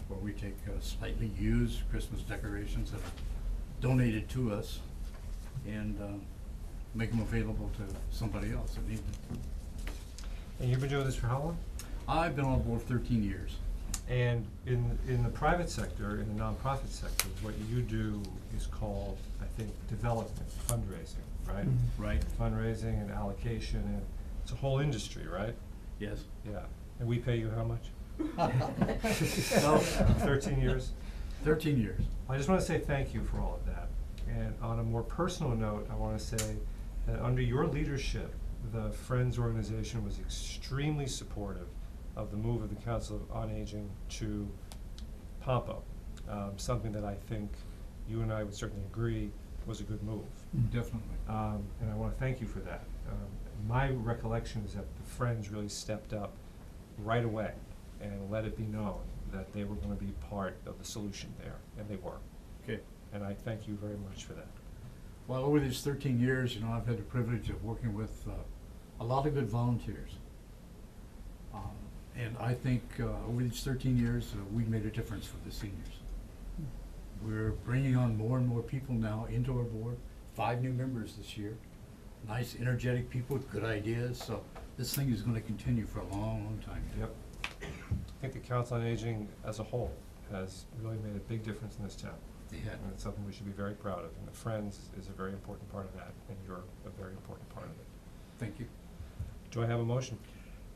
where we take slightly used Christmas decorations that are donated to us and make them available to somebody else that needs them. And you've been doing this for how long? I've been on board 13 years. And in the private sector, in the nonprofit sector, what you do is called, I think, development, fundraising, right? Right. Fundraising and allocation, and it's a whole industry, right? Yes. Yeah. And we pay you how much? No. 13 years? 13 years. I just want to say thank you for all of that. And on a more personal note, I want to say that under your leadership, the Friends organization was extremely supportive of the move of the Council on Aging to Pompo. Something that I think you and I would certainly agree was a good move. Definitely. And I want to thank you for that. My recollection is that the Friends really stepped up right away and let it be known that they were going to be part of the solution there, and they were. Okay. And I thank you very much for that. Well, over these 13 years, I've had the privilege of working with a lot of good volunteers. And I think over these 13 years, we've made a difference for the seniors. We're bringing on more and more people now into our board, 5 new members this year. Nice, energetic people with good ideas, so this thing is going to continue for a long, long time. Yep. I think the Council on Aging as a whole has really made a big difference in this town. Yeah. And it's something we should be very proud of. And the Friends is a very important part of that, and you're a very important part of it. Thank you. Do I have a motion?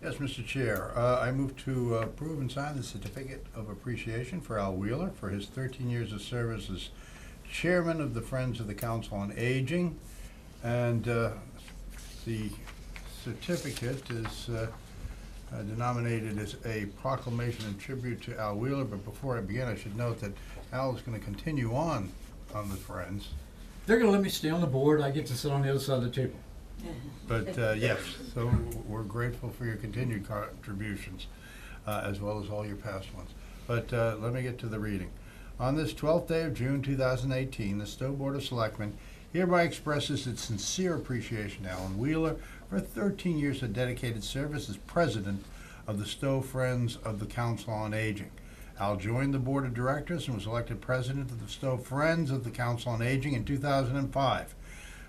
Yes, Mr. Chair. I move to approve and sign the certificate of appreciation for Al Wheeler for his 13 years of service as chairman of the Friends of the Council on Aging. And the certificate is denominated as a proclamation and tribute to Al Wheeler. But before I begin, I should note that Al is going to continue on the Friends. They're going to let me stay on the board. I get to sit on the other side of the table. But yes, so we're grateful for your continued contributions, as well as all your past ones. But let me get to the reading. On this 12th day of June 2018, the Stow Board of Selectmen hereby expresses its sincere appreciation to Alan Wheeler for 13 years of dedicated service as president of the Stow Friends of the Council on Aging. Al joined the board of directors and was elected president of the Stow Friends of the Council on Aging in 2005.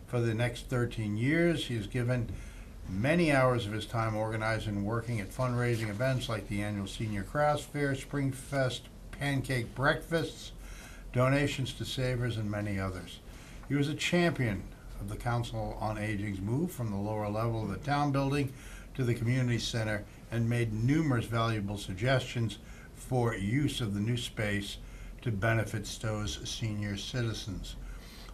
For the next 13 years, he has given many hours of his time organizing and working at fundraising events like the annual Senior Crafts Fair, Spring Fest, pancake breakfasts, donations to Savers, and many others. He was a champion of the Council on Aging's move from the lower level of the town building to the community center and made numerous valuable suggestions for use of the new space to benefit Stow's senior citizens.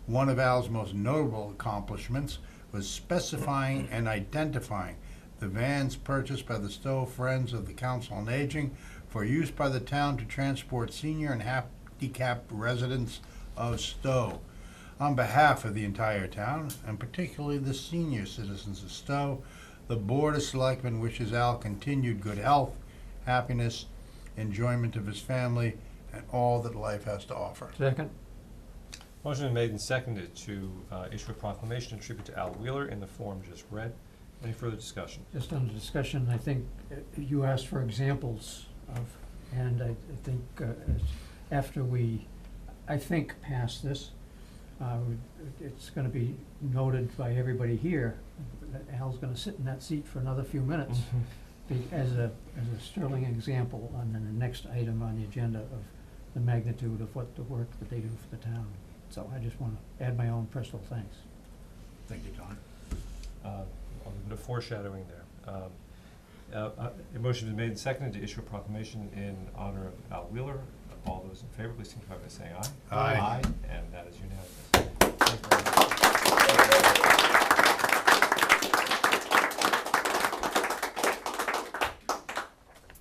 One of Al's most notable accomplishments was specifying and identifying the vans purchased by the Stow Friends of the Council on Aging for use by the town to transport senior and handicapped residents of Stow. On behalf of the entire town, and particularly the senior citizens of Stow, the Board of Selectmen wishes Al continued good health, happiness, enjoyment of his family, and all that life has to offer. Second? Motion been made and seconded to issue a proclamation in tribute to Al Wheeler in the form just read. Any further discussion? Just under discussion, I think you asked for examples of, and I think after we, I think, pass this, it's gonna be noted by everybody here that Al's gonna sit in that seat for another few minutes as a sterling example on the next item on the agenda of the magnitude of what the work that they do for the town. So I just wanna add my own personal thanks. Thank you, Don. A little bit of foreshadowing there. A motion has been made and seconded to issue a proclamation in honor of Al Wheeler. All those in favor, please signify by saying aye. Aye. And that is unanimous. Thank you very much.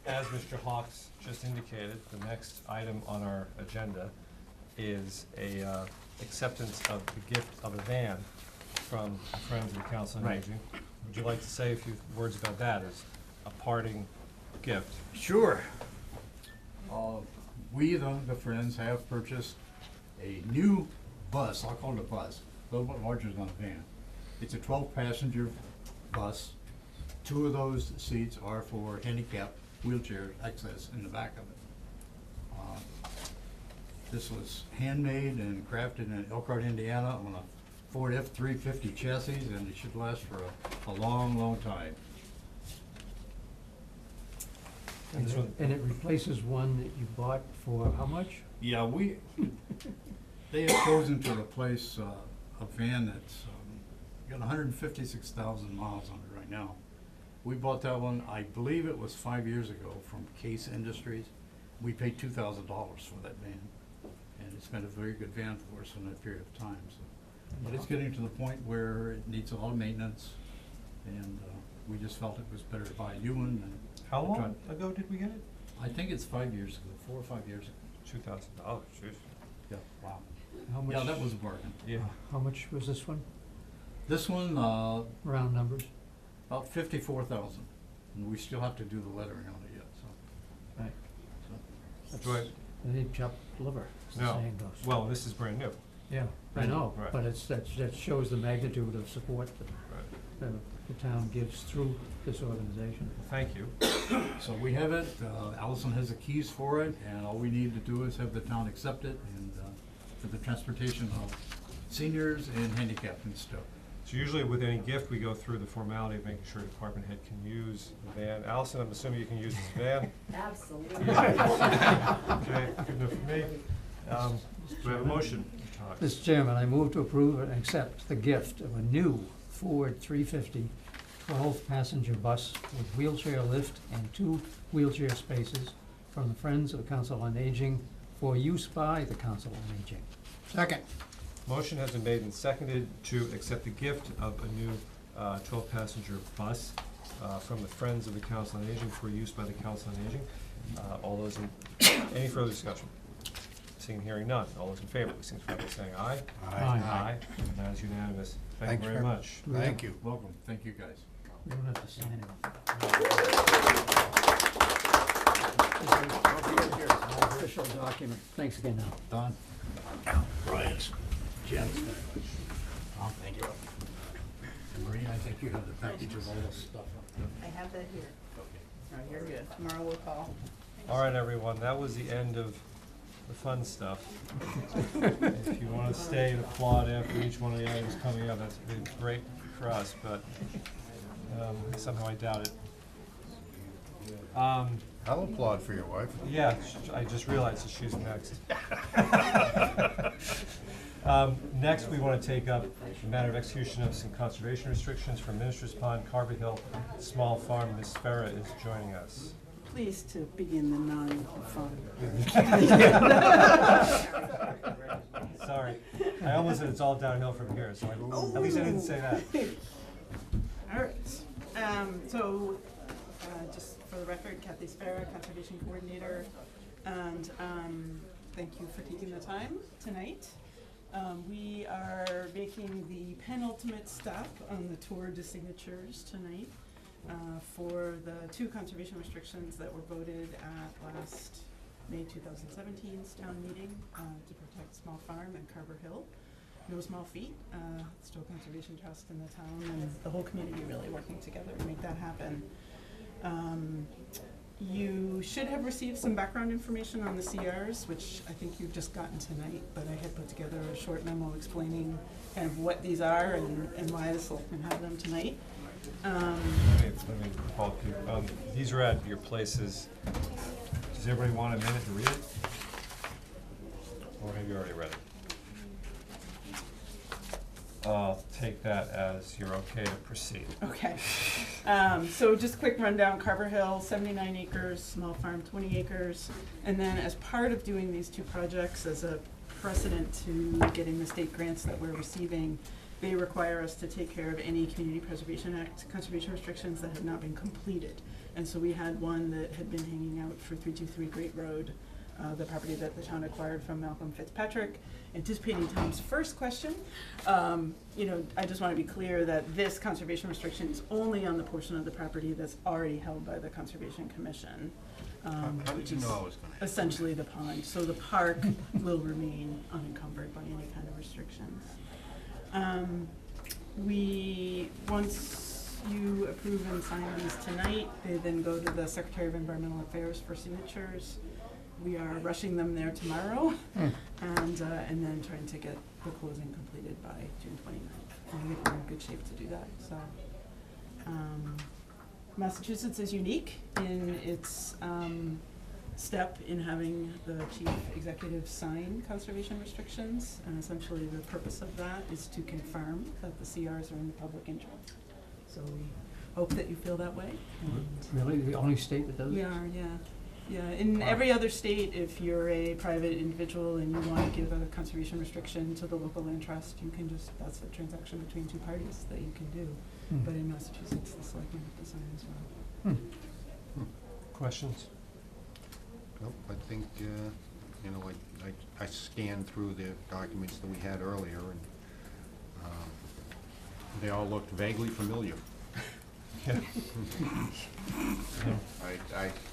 As Mr. Hawks just indicated, the next item on our agenda is a acceptance of the gift of a van from Friends of the Council on Right. Aging. Would you like to say a few words about that as a parting gift? Sure. We, the Friends, have purchased a new bus, I'll call it a bus, a little bit larger than a van. It's a 12-passenger bus. 2 of those seats are for handicap wheelchair access in the back of it. This was handmade and crafted in Elkhart, Indiana on a Ford F-350 chassis, and it should last for a long, long time. And this one- And it replaces one that you bought for how much? Yeah, they have chosen to replace a van that's got 156,000 miles on it right now. We bought that one, I believe it was 5 years ago, from Case Industries. We paid $2,000 for that van, and it's been a very good van for us in that period of time. So. But it's getting to the point where it needs a lot of maintenance, and we just felt it was better to buy a new one. And How long ago did we get it? I think it's 5 years ago, 4 or 5 years ago. $2,000, jeez. Yeah, wow. How much? Yeah, that was a bargain. Yeah. How much was this one? This one, Round numbers? about 54,000, and we still have to do the lettering on it yet, so. Right. so. Do I- They need chopped liver, as the No. saying goes. Well, this is brand new. Yeah, I know, Right. but that shows the magnitude of support that the town gives through this organization. Thank you. So we have it, Allison has the keys for it, and all we need to do is have the town accept it, and, for the transportation of seniors and handicapped and stuff. So usually with any gift, we go through the formality of making sure department head can use the van. Allison, I'm assuming you can use this van? Absolutely. Okay, good enough for me. Do we have a motion? Mr. Hawks? Mr. Chairman, I move to approve and accept the gift of a new Ford 350 12-passenger bus with wheelchair lift and 2 wheelchair spaces from the Friends of the Council on Aging for use by the Council on Aging. Second. Motion has been made and seconded to accept the gift of a new 12-passenger bus from the Friends of the Council on Aging for use by the Council on Aging. All those in, any further discussion? Seeing and hearing none. All those in favor, please signify by saying aye. Aye. And that is unanimous. Thank Thanks you very very- much. Thank you. Welcome, thank you guys. You don't have to sign it. Official document. Thanks again, Al. Don? Brian's. Jim? Tom, thank you. Marie, I think you have the package of all this stuff up there. I have that here. Okay. No, you're good. Tomorrow we'll call. All right, everyone, that was the end of the fun stuff. If you want to stay and applaud after each one of the items coming up, that's been great for us, but somehow I doubt it. I'll applaud for your wife. Yeah, I just realized that she's next. Next, we want to take up the matter of execution of some conservation restrictions for Ministers Pond, Carver Hill, Small Farm. Ms. Farah is joining us. Pleased to begin the non-fun. Sorry, I almost said it's all downhill from here, so at least I didn't say that. All right, just for the record, Kathy Sparrow, Conservation Coordinator, and thank you for taking the time tonight. We are making the penultimate stop on the tour de signatures tonight for the 2 conservation restrictions that were voted at last May 2017's town meeting to protect Small Farm and Carver Hill. No small feat. Stow Conservation Trust and the town and the whole community really working together to make that happen. You should have received some background information on the CRs, which I think you've just gotten tonight, but I had put together a short memo explaining kind of what these are and why the selectmen have them tonight. Let me Paul, these are at your places. Does everybody want a minute to read it? Or have you already read it? I'll take that as you're okay to proceed. Okay. So just a quick rundown, Carver Hill, 79 acres, Small Farm, 20 acres. And then as part of doing these 2 projects, as a precedent to getting the state grants that we're receiving, they require us to take care of any Community Preservation Act conservation restrictions that have not been completed. And so we had one that had been hanging out for 323 Great Road, the property that the town acquired from Malcolm Fitzpatrick. Anticipating Tom's first question, I just want to be clear that this conservation restriction is only on the portion of the property that's already held by the Conservation Commission. How did you know I was gonna ask? Essentially the pond. So the park will remain unencumbered by any kind of restrictions. Once you approve and sign these tonight, they then go to the Secretary of Environmental Affairs for signatures. We are rushing them there tomorrow, and then trying to get the closing completed by June 29th. And I think we're in good shape to do that. So, Massachusetts is unique in its step in having the chief executive sign conservation restrictions, and essentially the purpose of that is to confirm that the CRs are in the public interest. So we hope that you feel that way. Really, the only state that does We it? are, yeah. Yeah, in every other state, if you're a private individual and you want to give a conservation restriction to the local land trust, you can just, that's a transaction between 2 parties that you can do. But in Massachusetts, the selectmen have to sign as well. Questions? Nope, I think, I scanned through the documents that we had earlier, and they all looked vaguely familiar. Yeah.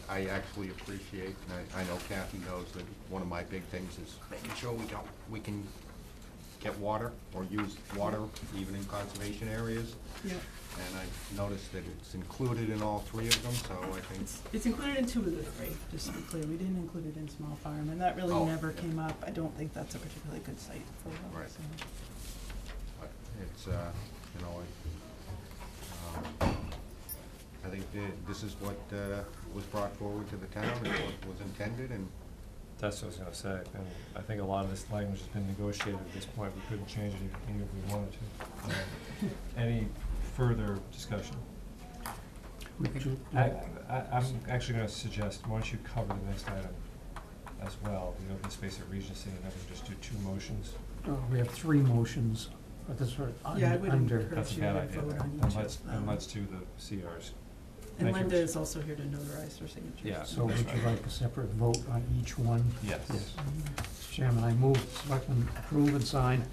I actually appreciate, and I know Kathy knows that one of my big things is making sure we can get water or use water even in conservation areas. Yeah. And I noticed that it's included in all 3 of them, so I think. It's included in 2 of the 3, just to be clear. We didn't include it in Small Farm, and that really never came up. I don't think that's a particularly good site for them. Right. So. But it's, I think this is what was brought forward to the town and what was intended, and That's what I was gonna say, and I think a lot of this language has been negotiated at this point. We couldn't change it even if we wanted to. Any further discussion? I'm actually gonna suggest, why don't you cover the next item as well, the open space at Regency, and then we just do 2 motions. We have 3 motions, but this are Yeah, I would under. encourage That's a you bad to idea. vote on And each let's, of them. and let's do the CRs. And Thank you. Linda is also here to notarize her signatures. Yeah. So would you like a separate vote on each one? Yes. Mr. Chairman, I move the selectmen approve and sign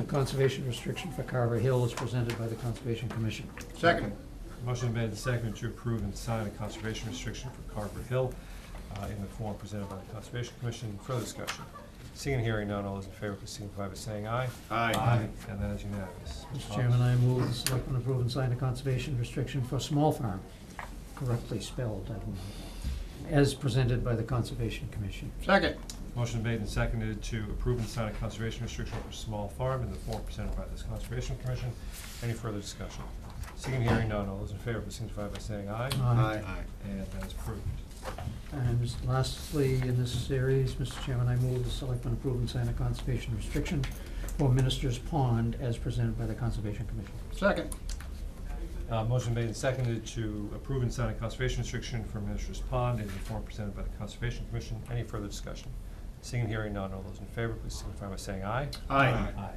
conservation restriction for Carver Hill as presented by the Conservation Commission. second. Motion made and seconded to approve and sign a conservation restriction for Carver Hill in the form presented by the Conservation Commission. Further discussion? Seeing and hearing none, all those in favor, please signify by saying aye. Aye. And that is unanimous. Mr. Chairman, I move the selectmen approve and sign a conservation restriction for Small Farm, correctly spelled, I don't know, as presented by the Conservation Commission. Second. Motion made and seconded to approve and sign a conservation restriction for Small Farm in the form presented by this Conservation Commission. Any further discussion? Seeing and hearing none, all those in favor, please signify by saying aye. Aye. Aye. And that is approved. And just lastly, in this series, Mr. Chairman, I move the selectmen approve and sign a conservation restriction for Minister's Pond as presented by the Conservation Commission. Second. Motion made and seconded to approve and sign a conservation restriction for Minister's Pond in the form presented by the Conservation Commission. Any further discussion? Seeing and hearing none, all those in favor, please signify by saying aye. Aye. Aye.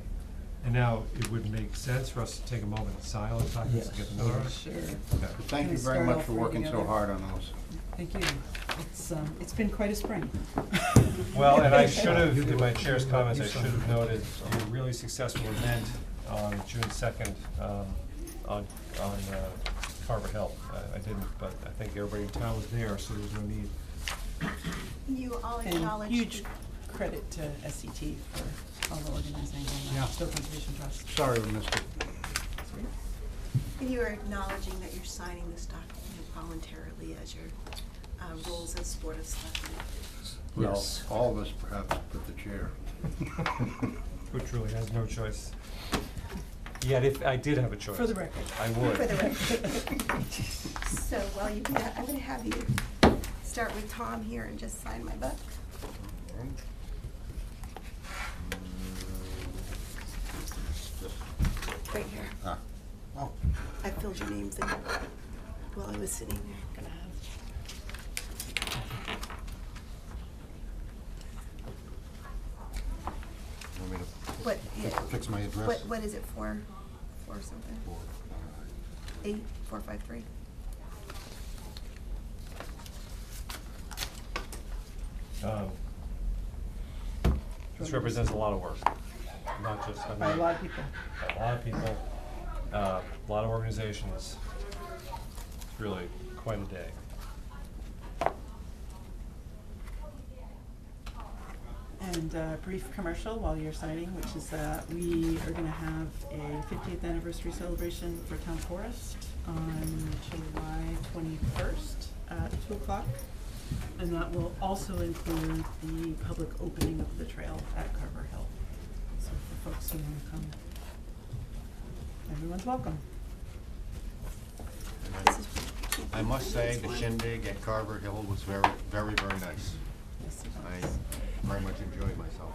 And now, it would make sense for us to take a moment of silence, I guess, to get the notice. Sure. Okay. Thank you Can we very start much all for three working so together? hard on those. Thank you. It's been quite a spring. Well, and I should have, in my chair's comments, I should have noted a really successful event on June second, on Carver Hill. I didn't, but I think everybody in town was there, so there was no need. You all And acknowledged. huge credit to SCT for all the organizing and Yeah. Stow Conservation Trust. Sorry we missed it. And you are acknowledging that you're signing this document voluntarily as your roles as Board of Selectmen. Well, Yes. all of us perhaps but the chair. Who truly has no choice. Yet if I did have a choice. For the record. I would. For the record. So while you do that, I'm gonna have you start with Tom here and just sign my book. Right here. Ah. Oh. I filled your names in while I was sitting there. Gonna have Want me to What, yeah, fix my address? what is it for? For something? 8453? This represents a lot of work, not just, I mean. by a lot of people. by a lot of people, a lot of organizations. It's really quite a day. And a brief commercial while you're signing, which is that we are gonna have a 50th anniversary celebration for Town Forest on July 21st at 2 o'clock. And that will also include the public opening of the trail at Carver Hill. So for folks who wanna come, everyone's welcome. This is- I must say, the shindig at Carver Hill was very, very, very nice. Yes, it I is. very much enjoyed myself.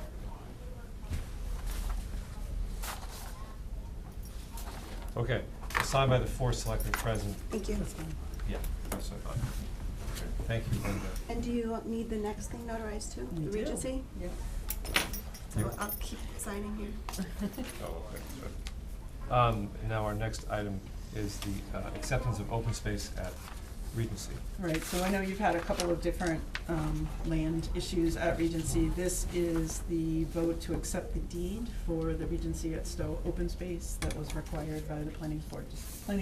Okay, signed by the four selectmen present. Thank you. This one. Yeah, that's what I thought. Okay, thank you, Linda. And do you need the next thing notarized too? We The do. Regency? Yeah. So Yep. I'll keep signing here. Oh, okay, good. Now our next item is the acceptance of open space at Regency. Right, so I know you've had a couple of different land issues at Regency. This is the vote to accept the deed for the Regency at Stow open space that was required by the planning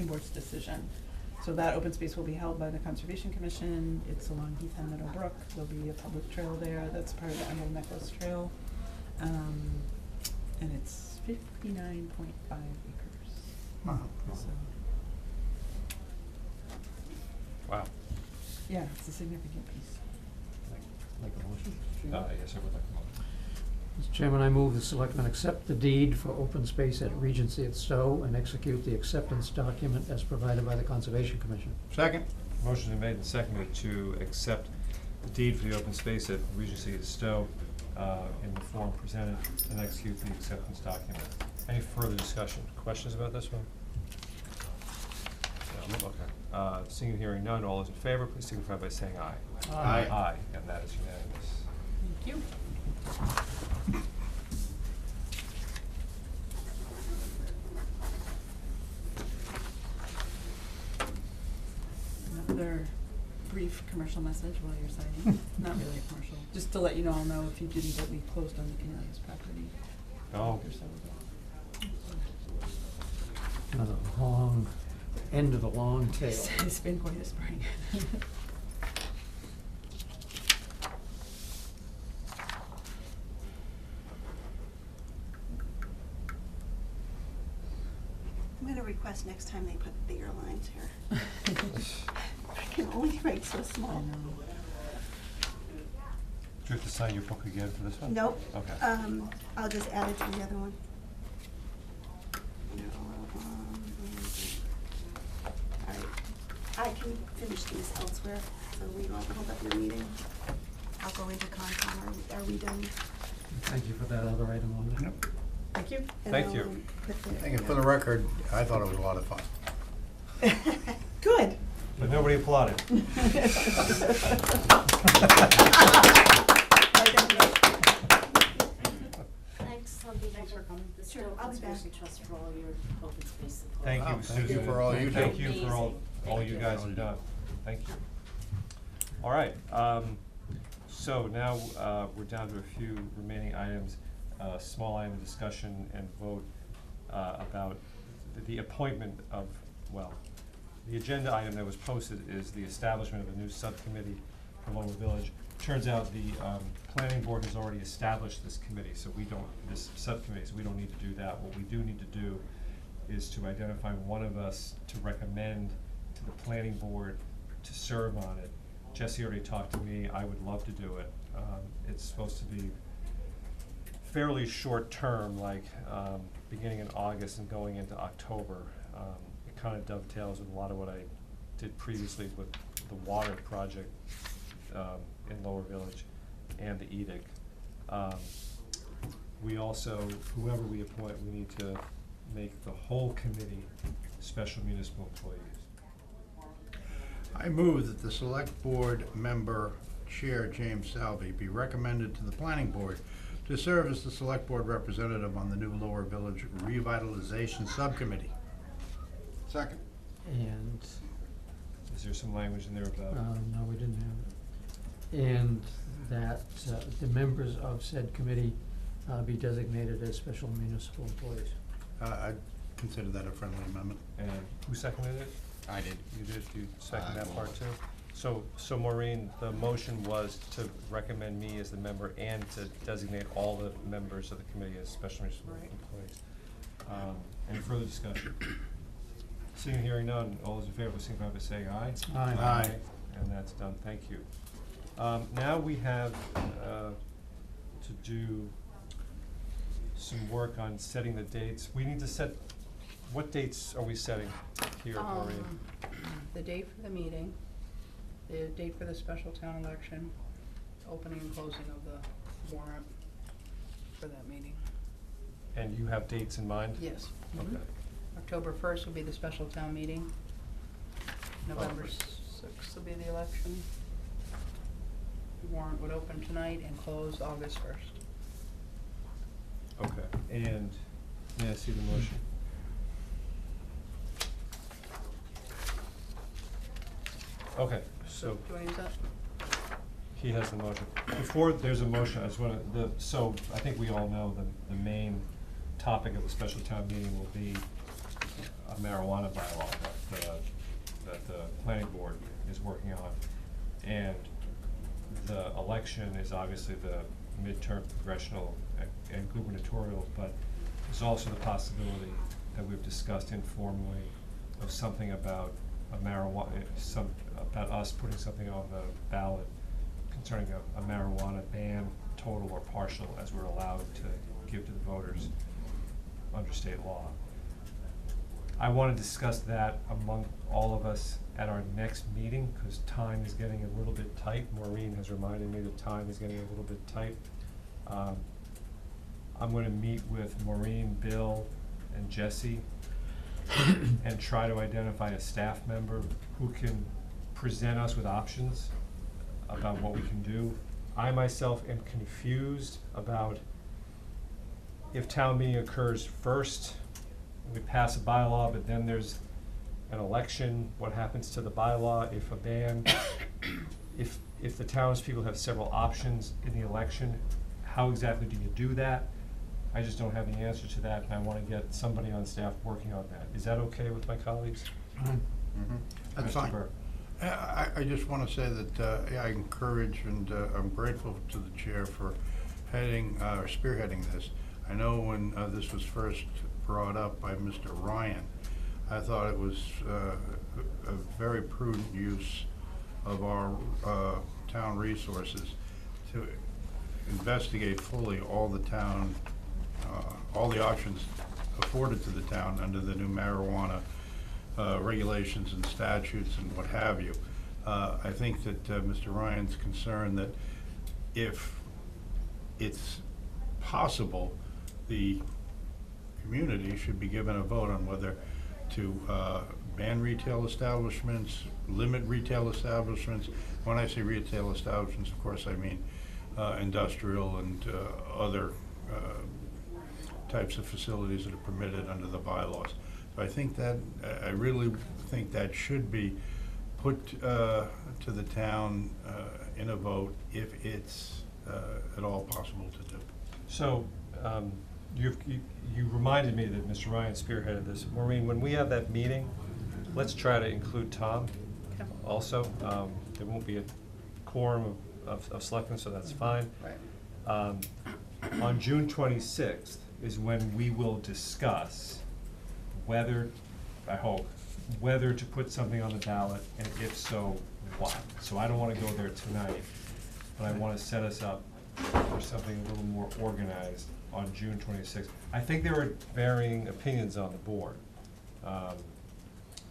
board's decision. So that open space will be held by the Conservation Commission. It's along Heath and Meadow Brook. There'll be a public trail there that's part of the Emerald Necklace Trail. And it's 59.5 acres. Wow. So, Wow. yeah, it's a significant piece. Make a motion? Yes, I would like a motion. Mr. Chairman, I move the selectmen accept the deed for open space at Regency at Stow and execute the acceptance document as provided by the Conservation Commission. Second. Motion's been made and seconded to accept the deed for the open space at Regency at Stow in the form presented and execute the acceptance document. Any further discussion? Questions about this one? No, okay. Seeing and hearing none, all those in favor, please signify by saying aye. Aye. Aye, and that is unanimous. Thank you. Another brief commercial message while you're signing. Not really a commercial, just to let you all know if you didn't, that we closed on the Canales property a Oh. week or so ago. Another long, end of a long tail. It's been quite a spring. I'm gonna request next time they put bigger lines here. I can only write so I small. know. Do you have to sign your book again for this one? Nope. Okay. I'll just add it to the other one. Alright, I can finish these elsewhere. or we don't hold up your meeting. I'll go into Concom. Are we done? Thank you for that other item on there. Yep. Thank you. And Thank I'll, you. put the- Thank you. For the record, I thought it was a lot of fun. Good. But nobody applauded. Thanks on behalf Thanks for of coming. the Sure, Stowe I'll be back. Conservation Trust for all your open space support. Thank Wow, you, thank Susan. you for all you Thank do. you for all Amazing. you Thank guys you. have done. Thank you. All right, so now, we're down to a few remaining items, small item discussion and vote, about the appointment of, well, the agenda item that was posted is the establishment of a new subcommittee for Lower Village. Turns out the, planning board has already established this committee, so we don't, this subcommittee, so we don't need to do that. What we do need to do is to identify one of us to recommend to the planning board to serve on it. Jesse already talked to me, I would love to do it. It's supposed to be fairly short term, like, beginning in August and going into October. It kinda dovetails with a lot of what I did previously with the water project, in Lower Village and the edict. We also, whoever we appoint, we need to make the whole committee special municipal employees. I move that the select board member Chair James Salvi be recommended to the planning board to serve as the select board representative on the new Lower Village Revitalization Subcommittee. Second. And, Is there some language in there about? no, we didn't have it. And that, the members of said committee, be designated as special municipal employees. I consider that a friendly amendment. And who seconded it? I did. You did, you second that part too? So Maureen, the motion was to recommend me as the member and to designate all the members of the committee as special municipal Right. employees. Any further discussion? Seeing and hearing none, all those in favor, signify by saying aye. Aye. Aye. And that's done, thank you. Now we have, to do some work on setting the dates. We need to set, what dates are we setting here, Maureen? The date for the meeting, the date for the special town election, opening and closing of the warrant for that meeting. And you have dates in mind? Yes. Okay. October 1st will be the special town meeting. November 6th will be the election. The warrant would open tonight and close August 1st. Okay, and may I see the motion? Okay, so Do I use that? he has the motion. Before there's a motion, I just wanna, so I think we all know the main topic of the special town meeting will be a marijuana bylaw that the planning board is working on. And the election is obviously the midterm congressional and gubernatorial, but there's also the possibility that we've discussed informally of something about a marijuana, about us putting something on the ballot concerning a marijuana ban, total or partial, as we're allowed to give to the voters under state law. I wanna discuss that among all of us at our next meeting, cause time is getting a little bit tight. Maureen has reminded me that time is getting a little bit tight. I'm gonna meet with Maureen, Bill, and Jesse and try to identify a staff member who can present us with options about what we can do. I myself am confused about if town meeting occurs first, we pass a bylaw, but then there's an election, what happens to the bylaw if a ban, if the townspeople have several options in the election, how exactly do you do that? I just don't have the answer to that, and I wanna get somebody on staff working on that. Is that okay with my colleagues? That's Mr. fine. Burke. I just want to say that I encourage and I'm grateful to the chair for spearheading this. I know when this was first brought up by Mr. Ryan, I thought it was a very prudent use of our town resources to investigate fully all the town, all the options afforded to the town under the new marijuana regulations and statutes and what have you. I think that Mr. Ryan's concerned that if it's possible, the community should be given a vote on whether to ban retail establishments, limit retail establishments. When I say retail establishments, of course, I mean industrial and other types of facilities that are permitted under the bylaws. So I think that, I really think that should be put to the town in a vote if it's at all possible to do. So, you reminded me that Mr. Ryan spearheaded this. Maureen, when we have that meeting, let's try to include Tom Okay. also. There won't be a quorum of selectmen, so that's fine. Right. On June 26th is when we will discuss whether, I hope, whether to put something on the ballot, and if so, what. So I don't want to go there tonight, but I want to set us up for something a little more organized on June 26th. I think there are varying opinions on the board,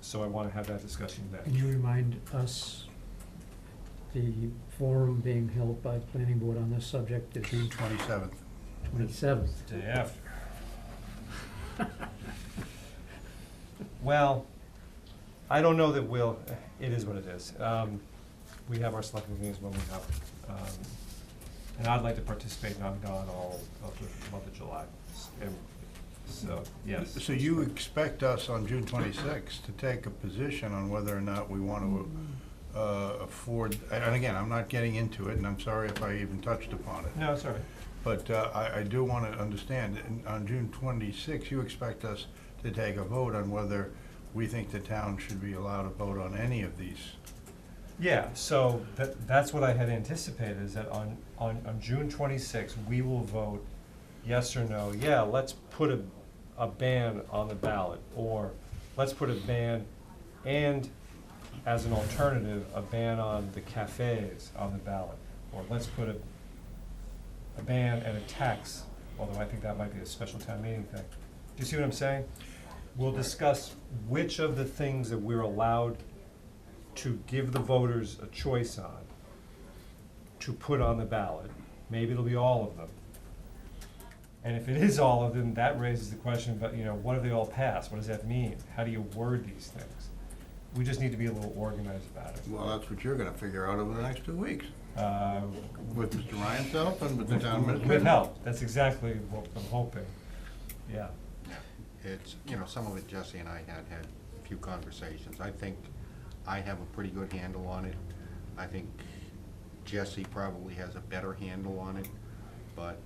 so I want to have that discussion Can then. you remind us the forum being held by the planning board on this subject is June 27th. 27th? Day after. Well, I don't know that it is what it is. We have our selectmen meetings when we have, and I'd like to participate, and I'm gone all of the month of July. And so, yes. So you expect us on June 26th to take a position on whether or not we want to afford, and again, I'm not getting into it, and I'm sorry if I even touched upon it. No, sorry. But I do want to understand, on June 26th, you expect us to take a vote on whether we think the town should be allowed to vote on any of these. Yeah, so that's what I had anticipated, is that on June 26th, we will vote yes or no. Yeah, let's put a ban on the ballot, or let's put a ban and, as an alternative, a ban on the cafes on the ballot, or let's put a ban and a tax, although I think that might be a special town meeting thing. Do you see what I'm saying? We'll discuss which of the things that we're allowed to give the voters a choice on to put on the ballot. Maybe it'll be all of them. And if it is all of them, that raises the question, but what do they all pass? What does that mean? How do you word these things? We just need to be a little organized about it. Well, that's what you're going to figure out over the next 2 weeks. With Mr. Ryan's help and with the town administrator. With help, that's exactly what I'm hoping, yeah. It's, some of it Jesse and I had a few conversations. I think I have a pretty good handle on it. I think Jesse probably has a better handle on it, but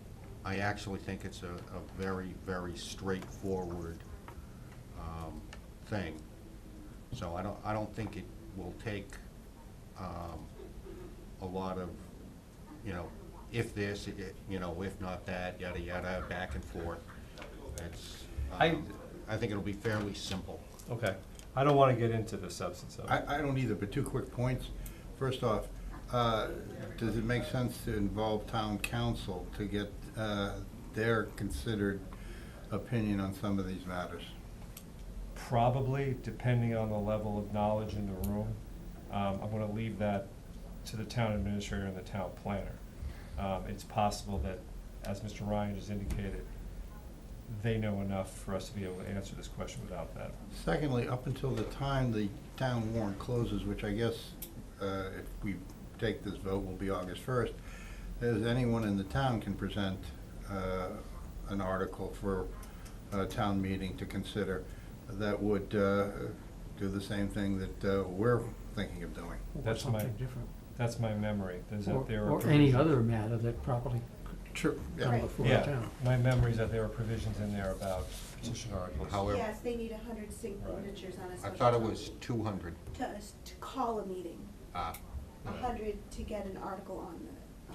I actually think it's a very, very straightforward thing. So I don't think it will take a lot of, if this, if not that, yada, yada, back and forth. It's, I think it'll be fairly simple. Okay, I don't want to get into the substance of it. I don't either, but 2 quick points. First off, does it make sense to involve town council to get their considered opinion on some of these matters? Probably, depending on the level of knowledge in the room. I'm going to leave that to the town administrator and the town planner. It's possible that, as Mr. Ryan just indicated, they know enough for us to be able to answer this question without that. Secondly, up until the time the town warrant closes, which I guess if we take this vote will be August 1st, as anyone in the town can present an article for a town meeting to consider that would do the same thing that we're thinking of doing. Or That's something different? That's my memory, is that there are Or any provisions- other matter that properly Sure. come before the Yeah, town. my memory is that there were provisions in there about petition articles. However, Yes, they need 100 signatures on a I special. thought it was 200. To call a meeting, Ah, 100 to get an article on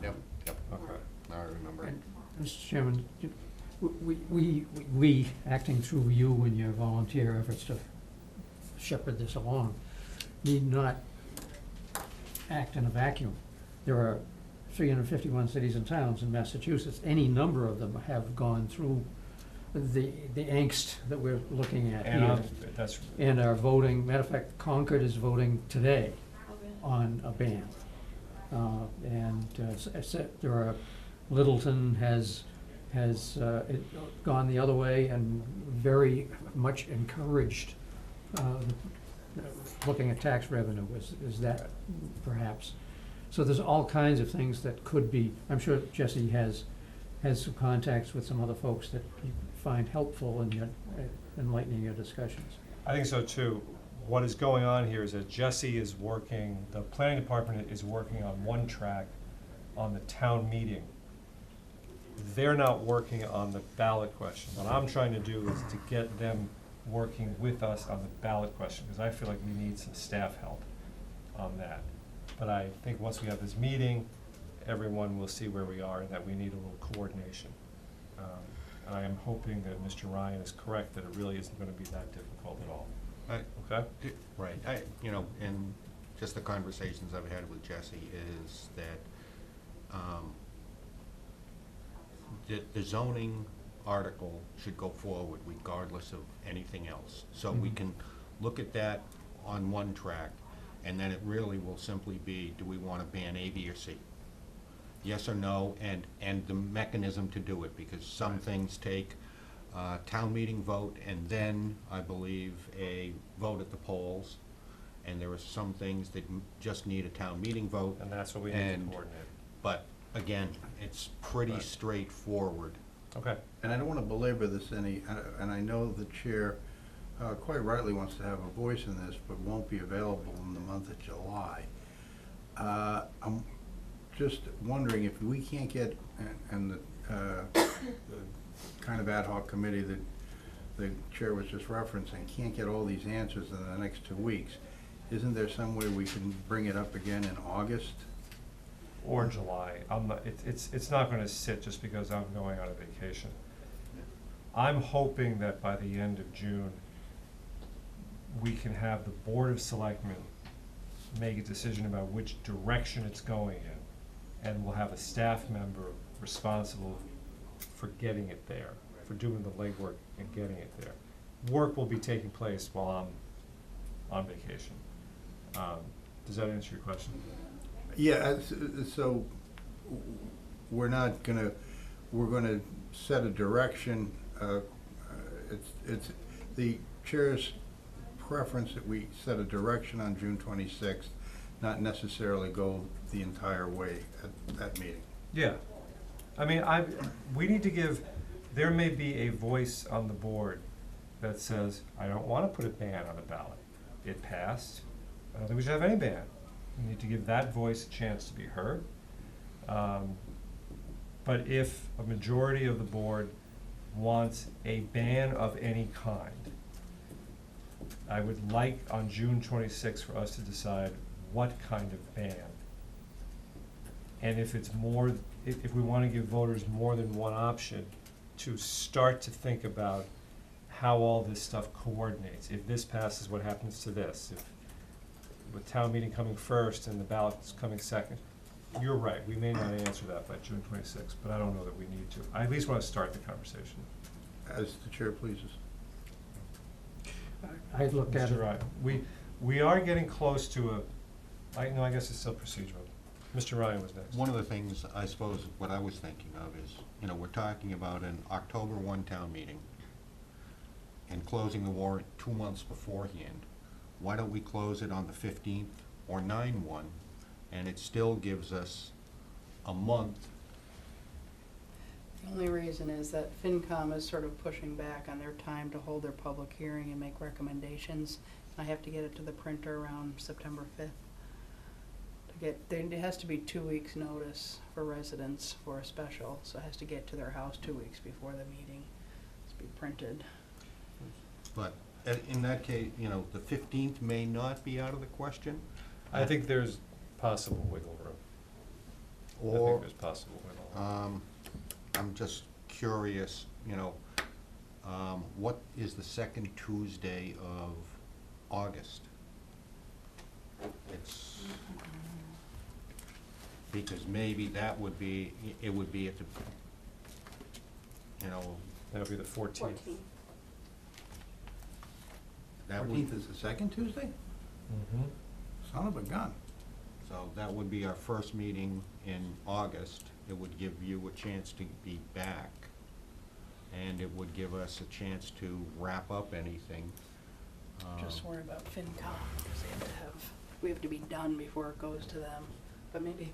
the. yep. Okay. Now I remember. And, Mr. Chairman, we, acting through you and your volunteer efforts to shepherd this along, need not act in a vacuum. There are 351 cities and towns in Massachusetts. Any number of them have gone through the angst that we're looking at And here. that's, And are voting, matter of fact, Concord is voting today Oh, really? on a ban. There are, Littleton has gone the other way and very much encouraged looking at tax revenue, is that perhaps. So there's all kinds of things that could be, I'm sure Jesse has some contacts with some other folks that you find helpful in your enlightening your discussions. I think so too. What is going on here is that Jesse is working, the planning department is working on one track on the town meeting. They're not working on the ballot question. What I'm trying to do is to get them working with us on the ballot question, because I feel like we need some staff help on that. But I think once we have this meeting, everyone will see where we are and that we need a little coordination. And I am hoping that Mr. Ryan is correct, that it really isn't gonna be that difficult at all. Okay? Right, and just the conversations I've had with Jesse is that, the zoning article should go forward regardless of anything else. So we can look at that on one track, and then it really will simply be, do we wanna ban A, B, or C? Yes or no, and the mechanism to do it, because some things take town meeting vote, and then, I believe, a vote at the polls, and there are some things that just need a town meeting vote. And that's what we need to coordinate. But, again, it's pretty Right. straightforward. Okay. And I don't want to belabor this any, and I know the chair quite rightly wants to have a voice in this, but won't be available in the month of July. I'm just wondering if we can't get, and the kind of ad hoc committee that the chair was just referencing, can't get all these answers in the next 2 weeks, isn't there some way we can bring it up again in August? Or July. I'm not, it's not gonna sit just because I'm going on a vacation. I'm hoping that by the end of June, we can have the Board of Selectmen make a decision about which direction it's going in. And we'll have a staff member responsible for getting it there, for doing the legwork and getting it there. Work will be taking place while I'm on vacation. Does that answer your question? Yeah, so we're gonna set a direction, it's the chair's preference that we set a direction on June 26th, not necessarily go the entire way at that meeting. Yeah. I mean, we need to give, there may be a voice on the board that says, I don't wanna put a ban on the ballot. It passed. I don't think we should have any ban. We need to give that voice a chance to be heard. But if a majority of the board wants a ban of any kind, I would like on June 26th for us to decide what kind of ban. And if it's more, if we wanna give voters more than one option, to start to think about how all this stuff coordinates. If this passes, what happens to this? If with town meeting coming first and the ballot's coming second, you're right, we may not answer that by June 26th, but I don't know that we need to. I at least wanna start the conversation. As the chair pleases. I looked at it. Mr. Ryan, we are getting close to I guess it's still procedural. Mr. Ryan was next. One of the things, I suppose, what I was thinking of is, we're talking about an October 1 town meeting and closing the warrant 2 months beforehand. Why don't we close it on the 15th or 9/1, and it still gives us a month? The only reason is that FinCom is sort of pushing back on their time to hold their public hearing and make recommendations. I have to get it to the printer around September 5th. It has to be 2 weeks' notice for residents for a special, so it has to get to their house 2 weeks before the meeting to be printed. But in that case, the 15th may not be out of the question. I think there's possible wiggle room. I Or, think there's possible wiggle room. I'm just curious, what is the second Tuesday of August? It's, because maybe that would be, it would be at the, That would be the 14th. that would. 14th is the second Tuesday? Mm-hmm. Son of a gun. So that would be our first meeting in August. It would give you a chance to be back, and it would give us a chance to wrap up anything. Just worry about FinCom, because we have to be done before it goes to them, but maybe,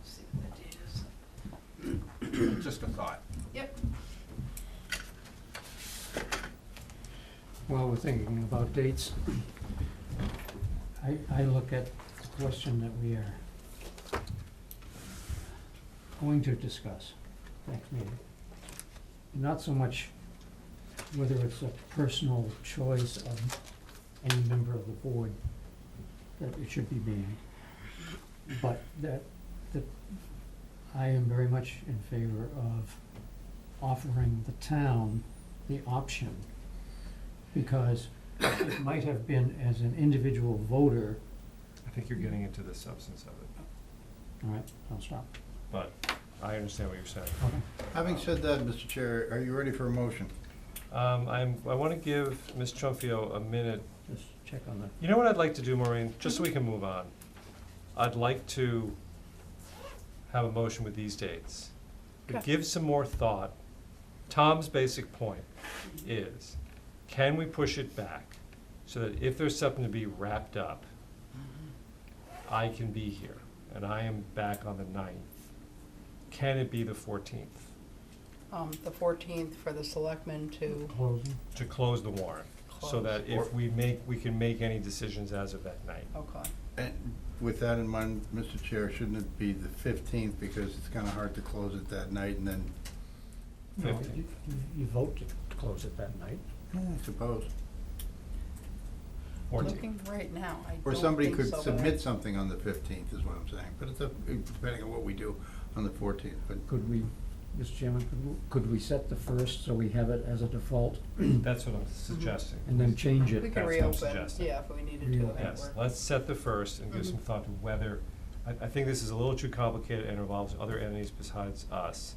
see what the date is. Just a thought. Yep. While we're thinking about dates, I look at the question that we are going to discuss next meeting. Not so much whether it's a personal choice of any member of the board that it should be being, but that I am very much in favor of offering the town the option, because it might have been as an individual voter. I think you're getting into the substance of it, All right, I'll stop. but I understand what you're saying. Okay. Having said that, Mr. Chair, are you ready for a motion? I want to give Ms. Trumfio a minute. Just check on the. You know what I'd like to do, Maureen, just so we can move on? I'd like to have a motion with these dates. But Okay. give some more thought. Tom's basic point is, can we push it back so that if there's something to be wrapped up, I can be here, and I am back on the 9th. Can it be the 14th The 14th for the selectmen to, Closing. to close the warrant? So that if we can make any decisions as of that night. okay. And with that in mind, Mr. Chair, shouldn't it be the 15th, because it's kind of hard to close it that night and then, No, 15th. you vote to close it that night. I suppose. 14th. Looking right now, I Or don't somebody think could so, but submit something on the 15th, is what I'm saying, but it's depending on what we do on the 14th, but Could we, Mr. Chairman, could we set the first so we have it as a default That's what I'm suggesting. and then change we it? could That's what I'm reopen, suggesting. yeah, if we needed to. Reopen. Yes, anywhere. let's set the first and give some thought to whether, I think this is a little too complicated and involves other entities besides us.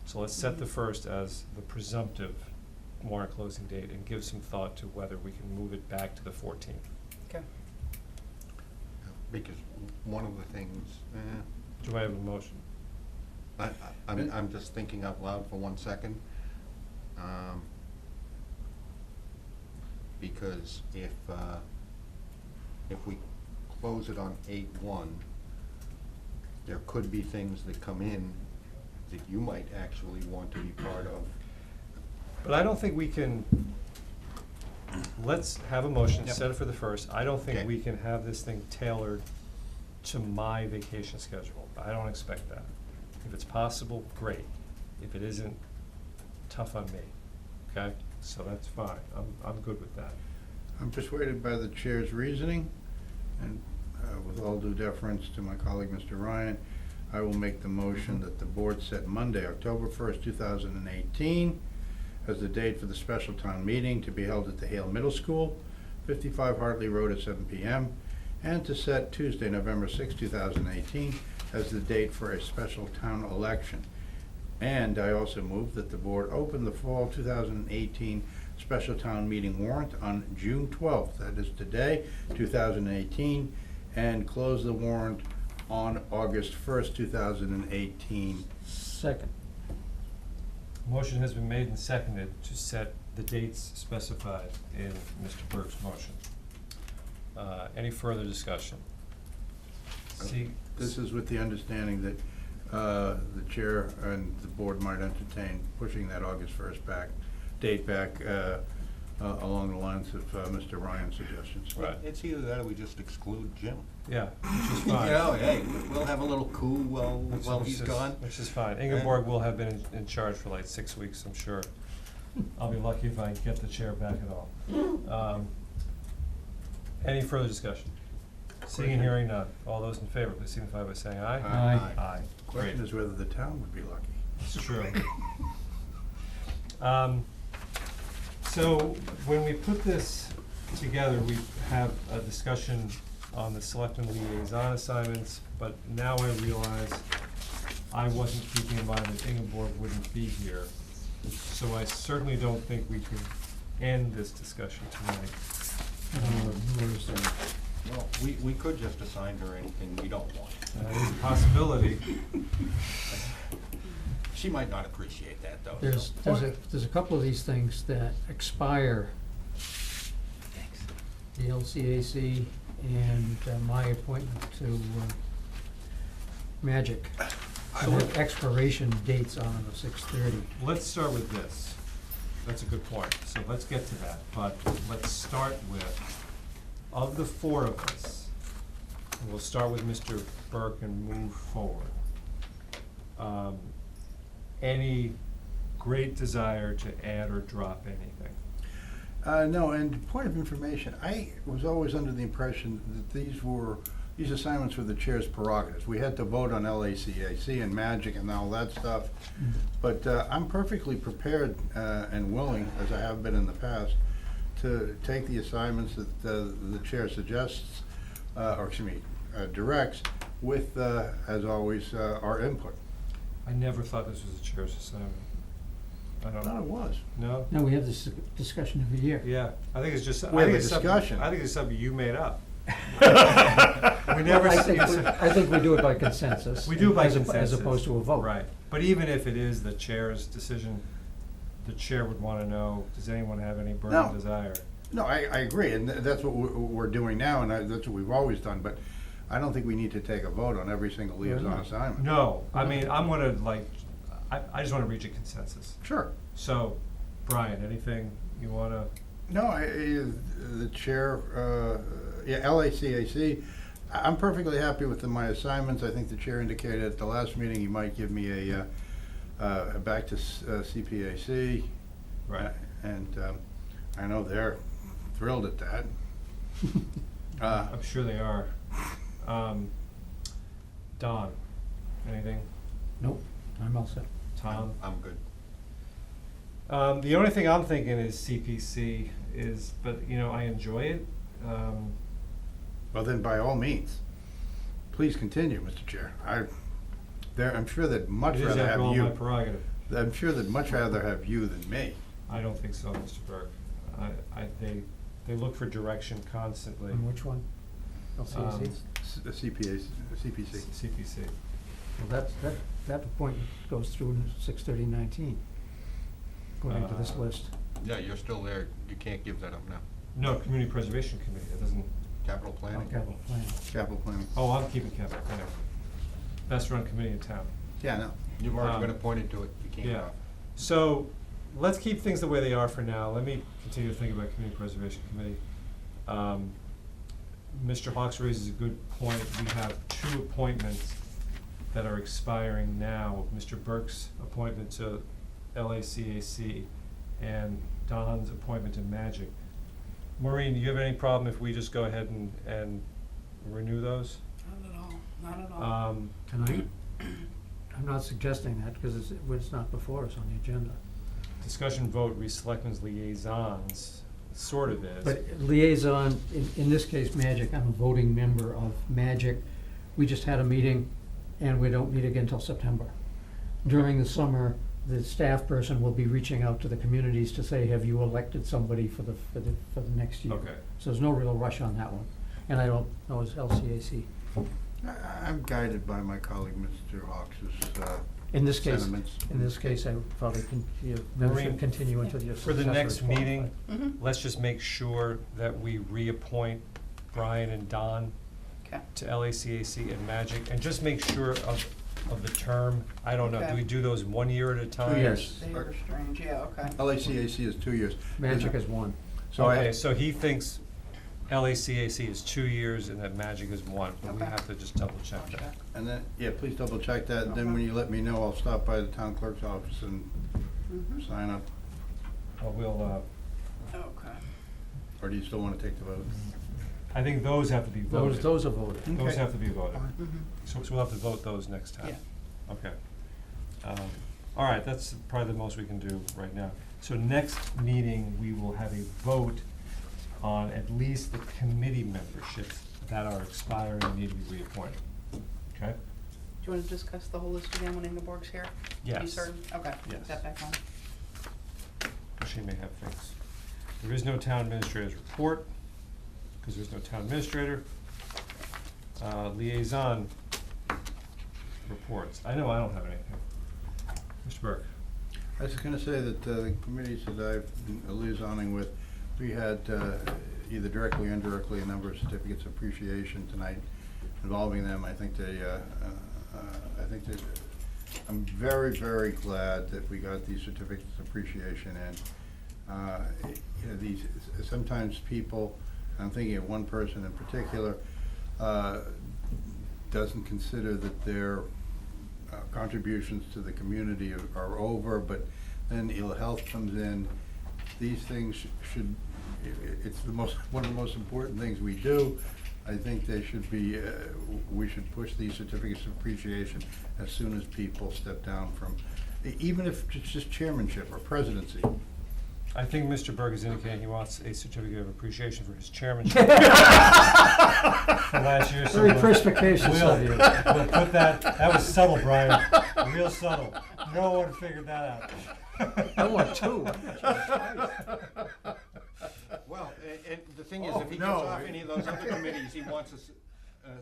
So let's set the first as the presumptive warrant closing date and give some thought to whether we can move it back to the 14th. Okay. Because one of the things, Do I have a motion? I'm just thinking out loud for 1 second. Because if we close it on 8/1, there could be things that come in that you might actually want to be part of. But I don't think we can, let's have a motion, Yep. set it for the first. I don't think Okay. we can have this thing tailored to my vacation schedule. I don't expect that. If it's possible, great. If it isn't, tough on me, okay? So that's fine. I'm good with that. I'm persuaded by the chair's reasoning, and with all due deference to my colleague, Mr. Ryan, I will make the motion that the board set Monday, October 1st, 2018, as the date for the special town meeting to be held at the Hale Middle School, 55 Hartley Road at 7 p.m., and to set Tuesday, November 6th, 2018, as the date for a special town election. And I also move that the board open the fall 2018 special town meeting warrant on June 12th, that is today, 2018, and close the warrant on August 1st, 2018. Second. Motion has been made and seconded to set the dates specified in Mr. Burke's motion. Any further discussion? See, This is with the understanding that the chair and the board might entertain pushing that August 1st date back along the lines of Mr. Ryan's suggestions. Right. It's either that or we just exclude Jim. yeah, which is You fine. know, hey, we'll have a little coup while Which he's is- gone. Which is fine. Ingeborg will have been in charge for like 6 weeks, I'm sure. I'll be lucky if I get the chair back at all. Any further discussion? Seeing and hearing none. All those in favor, please signify by saying aye. Aye. Aye. Great. Question is whether the town would be lucky. It's true. So when we put this together, we have a discussion on the selectmen liaison assignments, but now I realize I wasn't keeping in mind that Ingeborg wouldn't be here. So I certainly don't think we can end this discussion tonight. Where's the Well, we could just assign her anything we don't want. It's a possibility. She might not appreciate that, though. There's a couple of these things that expire. The LCAC and my appointment to Magic. I have expiration dates on them of 6/30. Let's start with this. That's a good point. So let's get to that. But let's start with, of the four of us, and we'll start with Mr. Burke and move forward. Any great desire to add or drop anything? No, and point of information, I was always under the impression that these assignments were the chair's prerogatives. We had to vote on LACAC and Magic and all that stuff. But I'm perfectly prepared and willing, as I have been in the past, to take the assignments that the chair suggests, directs, with, as always, our input. I never thought this was a chair's assignment. I don't I thought know. it was. No? No, we have this discussion every year. Yeah, I think it's just, We have a something- discussion. I think it's something you made up. We Well, never. I think we do it by consensus. We do it by as consensus. As opposed to a vote. Right, but even if it is the chair's decision, the chair would wanna know, does anyone have any burning No. desire? No, I agree, and that's what we're doing now, and that's what we've always done, but I don't think we need to take a vote on every single liaison not. assignment. No, I mean, I'm gonna I just wanna reach a consensus. Sure. So, Brian, anything you wanna, No, the chair, LACAC, I'm perfectly happy with my assignments. I think the chair indicated at the last meeting he might give me a back to CPAC. right? And I know they're thrilled at that. I'm sure they are. Don, anything? Nope, I'm all set. Tom? I'm good. The only thing I'm thinking is CPC is, but, I enjoy it. Well, then, by all means, please continue, Mr. Chair. I'm sure that much It is rather after have all you. my prerogative. I'm sure that much rather have you than me. I don't think so, Mr. Burke. They look for direction constantly. On which one? LCAC? CPC. CPC. Well, that appointment goes through 6/30/19, according to this list. Yeah, you're still there. You can't give that up now. No, Community Preservation Committee, that doesn't, Capital planning? Capital plan. Capital planning. oh, I'm keeping capital planning. Best run committee in town. Yeah, no. You've already been Um, appointed to it. You can't Yeah. get off. So, let's keep things the way they are for now. Let me continue to think about Community Preservation Committee. Mr. Hawks raises a good point. We have two appointments that are expiring now. Mr. Burke's appointment to LACAC and Don's appointment to Magic. Maureen, do you have any problem if we just go ahead and renew those? Not at all, not at all. Tonight? I'm not suggesting that because it's not before us on the agenda. Discussion vote, re-selectmen's liaisons, sort of is. But liaison, in this case, Magic, I'm a voting member of Magic. We just had a meeting and we don't meet again till September. During the summer, the staff person will be reaching out to the communities to say, have you elected somebody for the next year? Okay. So there's no real rush on that one. And I don't know as LCAC. I'm guided by my colleague, Mr. Hawks's In this case, sentiments. I would probably Maureen, continue until your For the successor next is qualified. meeting, Mhm. let's just make sure that we reappoint Brian and Don Okay. to LACAC and Magic, and just make sure of the term. I don't know, do Okay. we do those 1 year at a time? years. They were strange, yeah, okay. LACAC is 2 years. Magic is one. So I- Okay, so he thinks LACAC is 2 years and that Magic is 1, but we Okay. have to just double check Gotcha. that. And then, yeah, please double check that, and then when you let me know, I'll stop by the town clerk's office and Mhm. sign up. Well, we'll, Okay. Or do you still wanna take the vote? I think those have to be voted. Those are voted. Those Okay. have to be voted. Mhm. So we'll have to vote those next time. Yeah. Okay. All right, that's probably the most we can do right now. So next meeting, we will have a vote on at least the committee memberships that are expiring and need to be reappointed. Okay? Do you wanna discuss the whole list again when Ingeborg's here? To be Yes. certain? Okay, Yes. put that back on. She may have things. There is no town administrator's report, because there's no town administrator. Liaison reports. I know I don't have anything. Mr. Burke. I was gonna say that the committees that I've been liaisoning with, we had either directly or indirectly a number of certificates of appreciation tonight involving them. I think I'm very, very glad that we got these certificates of appreciation, and you know, these, sometimes people, I'm thinking of one person in particular, doesn't consider that their contributions to the community are over, but then ill health comes in. These things should, it's one of the most important things we do. I think they should be, we should push these certificates of appreciation as soon as people step down from, even if it's just chairmanship or presidency. I think Mr. Berg is indicating he wants a certificate of appreciation for his chairmanship. For last year, so Very we'll- perspicacious of you. We'll put that was subtle, Brian, real subtle. No one figured that out. I want two. Well, and the thing is, Oh, if he gets no. off any of those other committees, he wants a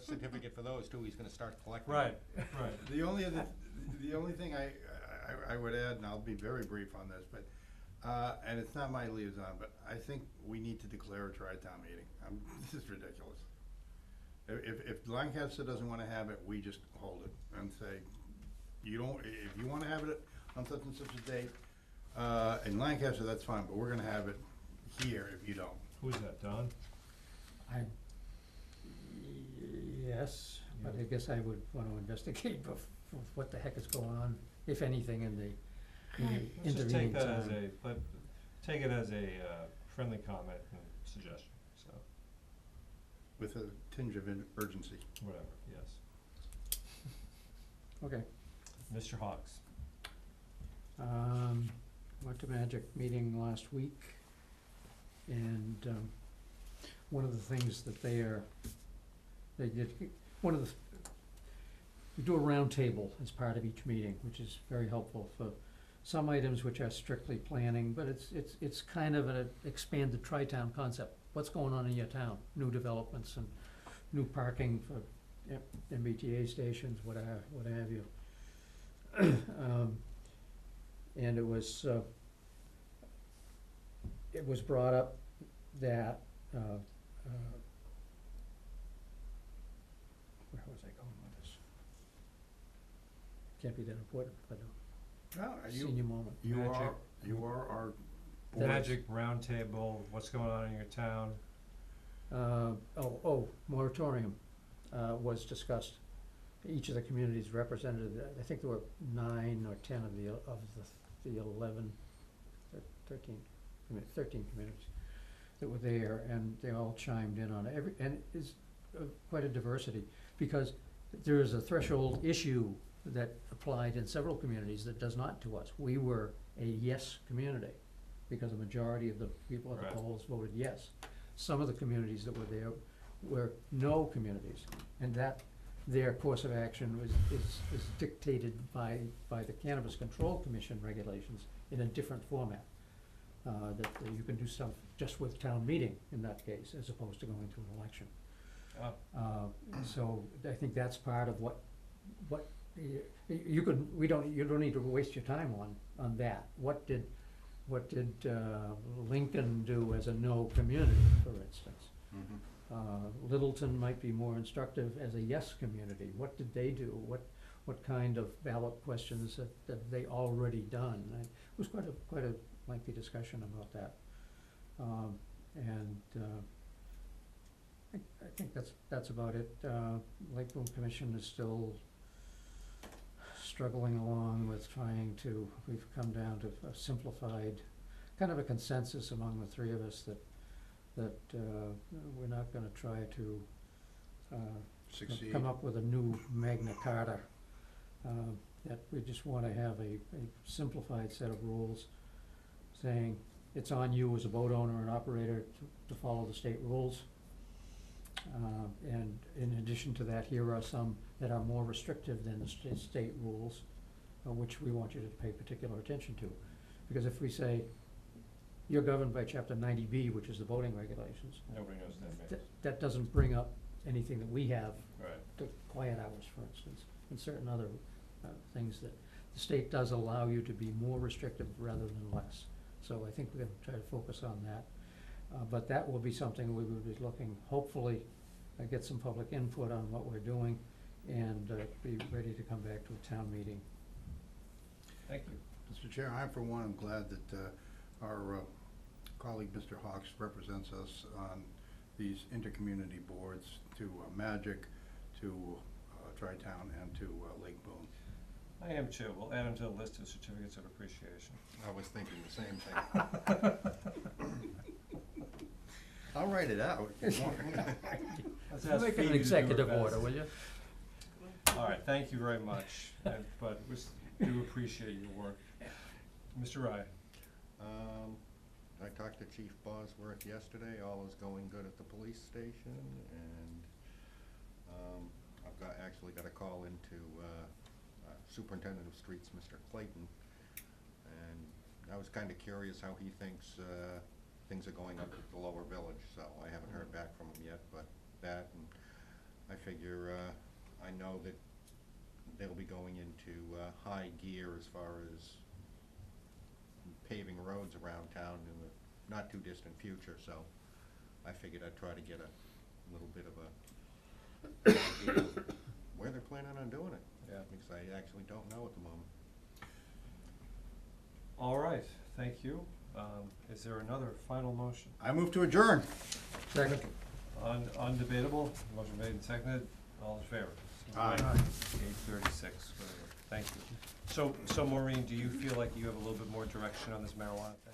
certificate for those too, he's gonna start collecting. them. Right. The only thing I would add, and I'll be very brief on this, but, and it's not my liaison, but I think we need to declare a tri-town meeting. This is ridiculous. If Lancaster doesn't wanna have it, we just hold it and say, if you wanna have it on such and such a date, in Lancaster, that's fine, but we're gonna have it here if you don't. Who's that, Don? Yes, but I guess I would want to investigate what the heck is going on, if anything, in the Let's just intervening take that as time. take it as a friendly comment and suggestion, so, With a tinge of urgency. whatever, yes. Okay. Mr. Hawks. Went to Magic meeting last week, and one of the things that they did, we do a round table as part of each meeting, which is very helpful for some items which are strictly planning, but it's kind of an expanded tri-town concept. What's going on in your town? New developments and new parking for MBTA stations, what have you. And it was brought up that, where was I going with this? Can't be that important if I don't. No, Senior moment. You Magic. are our board's Magic roundtable, what's going on in your town? Moratorium was discussed. Each of the communities represented, I think there were 9 or 10 of the 11, 13 communities that were there, and they all chimed in on it. And it's quite a diversity, because there is a threshold issue that applied in several communities that does not to us. We were a yes community, because a majority of the people at the Right. polls voted yes. Some of the communities that were there were no communities, and that their course of action is dictated by the Cannabis Control Commission regulations in a different format. That you can do stuff just with town meeting in that case, as opposed to going to an election. So I think that's part of what you don't need to waste your time on that. What did Lincoln do as a no community, for instance? Littleton might be more instructive as a yes community. What did they do? What kind of ballot questions have they already done? It was quite a lengthy discussion about that. I think that's about it. Lakeville Commission is still struggling along with we've come down to a simplified, kind of a consensus among the three of us that we're not gonna try to succeed. come up with a new Magna Carta. That we just wanna have a simplified set of rules saying it's on you as a boat owner and operator to follow the state rules. And in addition to that, here are some that are more restrictive than the state rules, which we want you to pay particular attention to. Because if we say, you're governed by chapter 90B, which is the voting regulations. Nobody knows what that means. That doesn't bring up anything that we have, Right. the quiet hours, for instance, and certain other things that the state does allow you to be more restrictive rather than less. So I think we're gonna try to focus on that. But that will be something we will be looking, hopefully, get some public input on what we're doing and be ready to come back to a town meeting. Thank you. Mr. Chair, I for one am glad that our colleague, Mr. Hawks, represents us on these intercommunity boards to Magic, to Tri-Town, and to Lake Boone. I am too. We'll add them to the list of certificates of appreciation. I was thinking the same thing. I'll write it out if you want. Let's ask Make it Phoebe an to do her executive best. order, will you? All right, thank you very much, but we do appreciate your work. Mr. Ryan? I talked to Chief Bosworth yesterday, all is going good at the police station, and, I've actually got a call into, Superintendent of Streets, Mr. Clayton, and I was kinda curious how he thinks, things are going up at the lower village, so I haven't heard back from him yet, but that, and I figure, I know that they'll be going into, high gear as far as paving roads around town in the not too distant future, so I figured I'd try to get a little bit of a idea of where they're planning on doing it. Yeah. Because I actually don't know at the moment. All right, thank you. Is there another final motion? I move to adjourn. Second. Undebatable, motion made and seconded, all in favor? Aye. 8:36, whatever, thank you. So Maureen, do you feel like you have a little bit more direction on this marijuana thing?